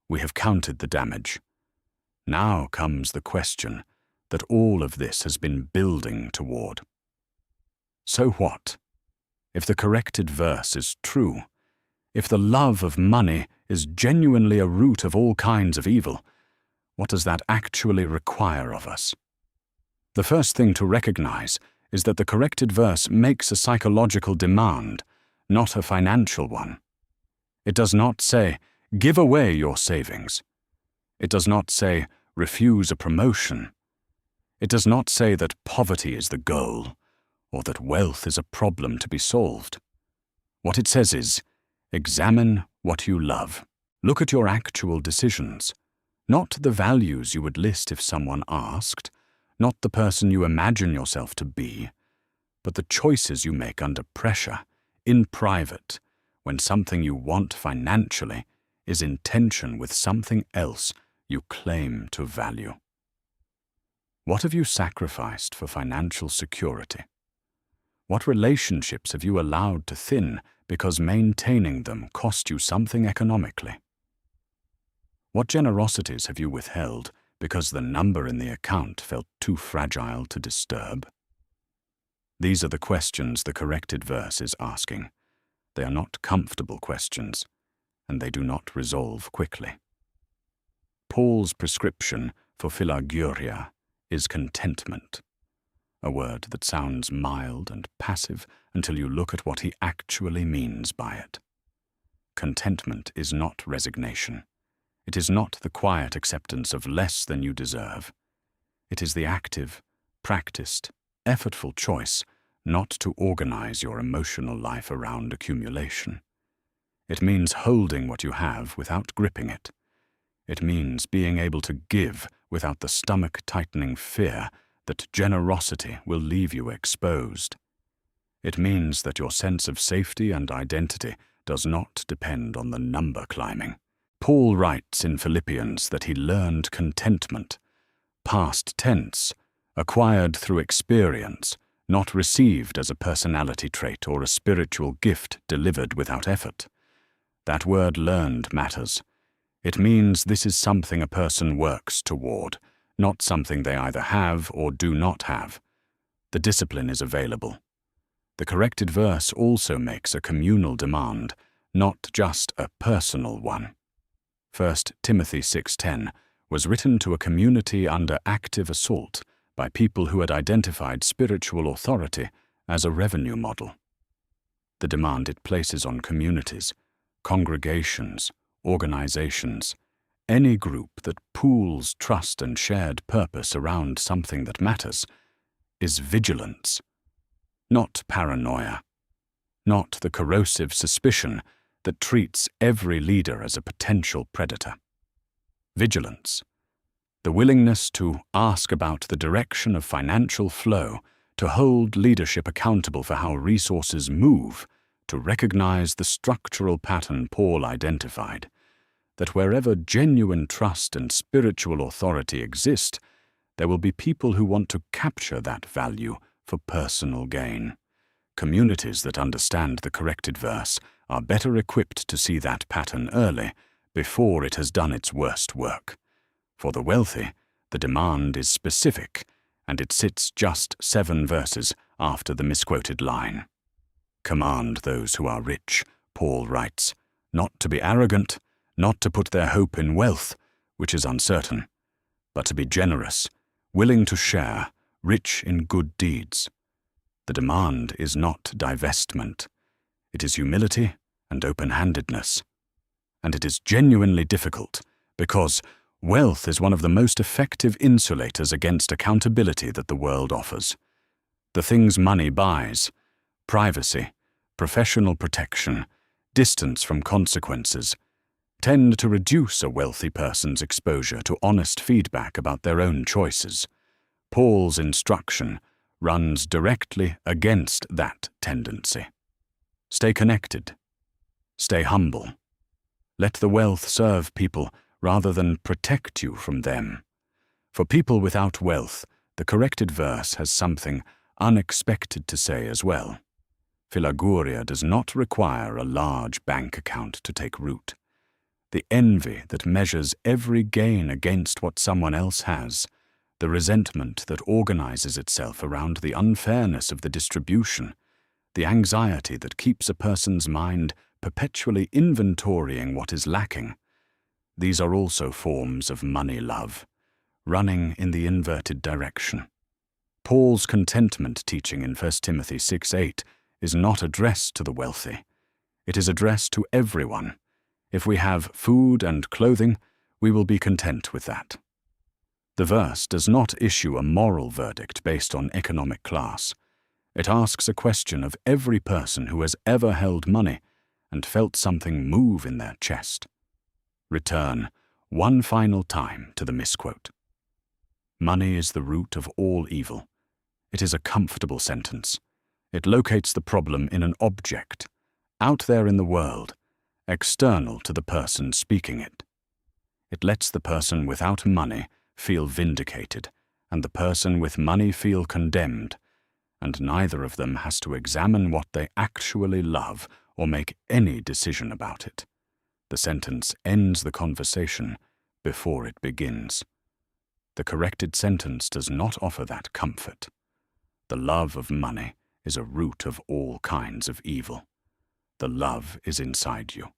We have counted the damage. Now comes the question that all of this has been building toward. So what? If the corrected verse is true, if the love of money is genuinely a root of all kinds of evil, what does that actually require of us? The first thing to recognize is that the corrected verse makes a psychological demand, not a financial one. It does not say, give away your savings. It does not say, refuse a promotion. It does not say that poverty is the goal, or that wealth is a problem to be solved. What it says is, examine what you love. Look at your actual decisions, not the values you would list if someone asked, not the person you imagine yourself to be, but the choices you make under pressure, in private, when something you want financially is in tension with something else you claim to value. What have you sacrificed for financial security? What relationships have you allowed to thin because maintaining them cost you something economically? What generosities have you withheld because the number in the account felt too fragile to disturb? These are the questions the corrected verse is asking. They are not comfortable questions, and they do not resolve quickly. Paul's prescription for philarguria is contentment, a word that sounds mild and passive until you look at what he actually means by it. Contentment is not resignation. It is not the quiet acceptance of less than you deserve. It is the active, practiced, effortful choice not to organize your emotional life around accumulation. It means holding what you have without gripping it. It means being able to give without the stomach-tightening fear that generosity will leave you exposed. It means that your sense of safety and identity does not depend on the number climbing. Paul writes in Philippians that he learned contentment, past tense, acquired through experience, not received as a personality trait or a spiritual gift delivered without effort. That word learned matters. It means this is something a person works toward, not something they either have or do not have. The discipline is available. The corrected verse also makes a communal demand, not just a personal one. 1 Timothy 6:10 was written to a community under active assault by people who had identified spiritual authority as a revenue model. The demand it places on communities, congregations, organizations, any group that pools trust and shared purpose around something that matters, is vigilance, not paranoia, not the corrosive suspicion that treats every leader as a potential predator. Vigilance, the willingness to ask about the direction of financial flow, to hold leadership accountable for how resources move, to recognize the structural pattern Paul identified, that wherever genuine trust and spiritual authority exist, there will be people who want to capture that value for personal gain. Communities that understand the corrected verse are better equipped to see that pattern early, before it has done its worst work. For the wealthy, the demand is specific, and it sits just 7 verses after the misquoted line. Command those who are rich, Paul writes, not to be arrogant, not to put their hope in wealth, which is uncertain, but to be generous, willing to share, rich in good deeds. The demand is not divestment. It is humility and open-handedness. And it is genuinely difficult, because wealth is one of the most effective insulators against accountability that the world offers. The things money buys, privacy, professional protection, distance from consequences, tend to reduce a wealthy person's exposure to honest feedback about their own choices. Paul's instruction runs directly against that tendency. Stay connected. Stay humble. Let the wealth serve people rather than protect you from them. For people without wealth, the corrected verse has something unexpected to say as well. Philaguria does not require a large bank account to take root. The envy that measures every gain against what someone else has, the resentment that organizes itself around the unfairness of the distribution, the anxiety that keeps a person's mind perpetually inventorying what is lacking. These are also forms of money love, running in the inverted direction. Paul's contentment teaching in 1 Timothy 6:8 is not addressed to the wealthy. It is addressed to everyone. If we have food and clothing, we will be content with that. The verse does not issue a moral verdict based on economic class. It asks a question of every person who has ever held money and felt something move in their chest. Return one final time to the misquote. Money is the root of all evil. It is a comfortable sentence. It locates the problem in an object, out there in the world, external to the person speaking it. It lets the person without money feel vindicated, and the person with money feel condemned, and neither of them has to examine what they actually love or make any decision about it. The sentence ends the conversation before it begins. The corrected sentence does not offer that comfort. The love of money is a root of all kinds of evil. The love is inside you.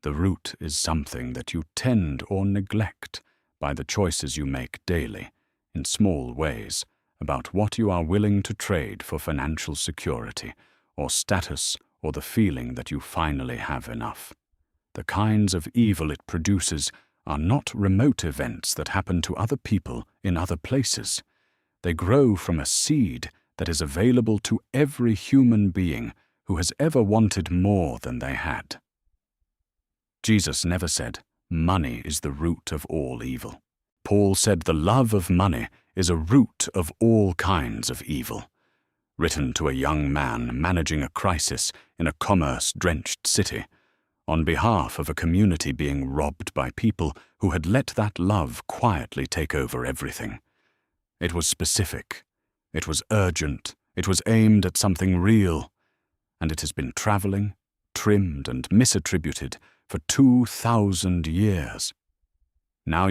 The root is something that you tend or neglect by the choices you make daily, in small ways, about what you are willing to trade for financial security, or status, or the feeling that you finally have enough. The kinds of evil it produces are not remote events that happen to other people in other places. They grow from a seed that is available to every human being who has ever wanted more than they had. Jesus never said, "Money is the root of all evil." Paul said the love of money is a root of all kinds of evil. Written to a young man managing a crisis in a commerce-drenched city, on behalf of a community being robbed by people who had let that love quietly take over everything. It was specific, it was urgent, it was aimed at something real, and it has been traveling, trimmed and misattributed for 2,000 years. Now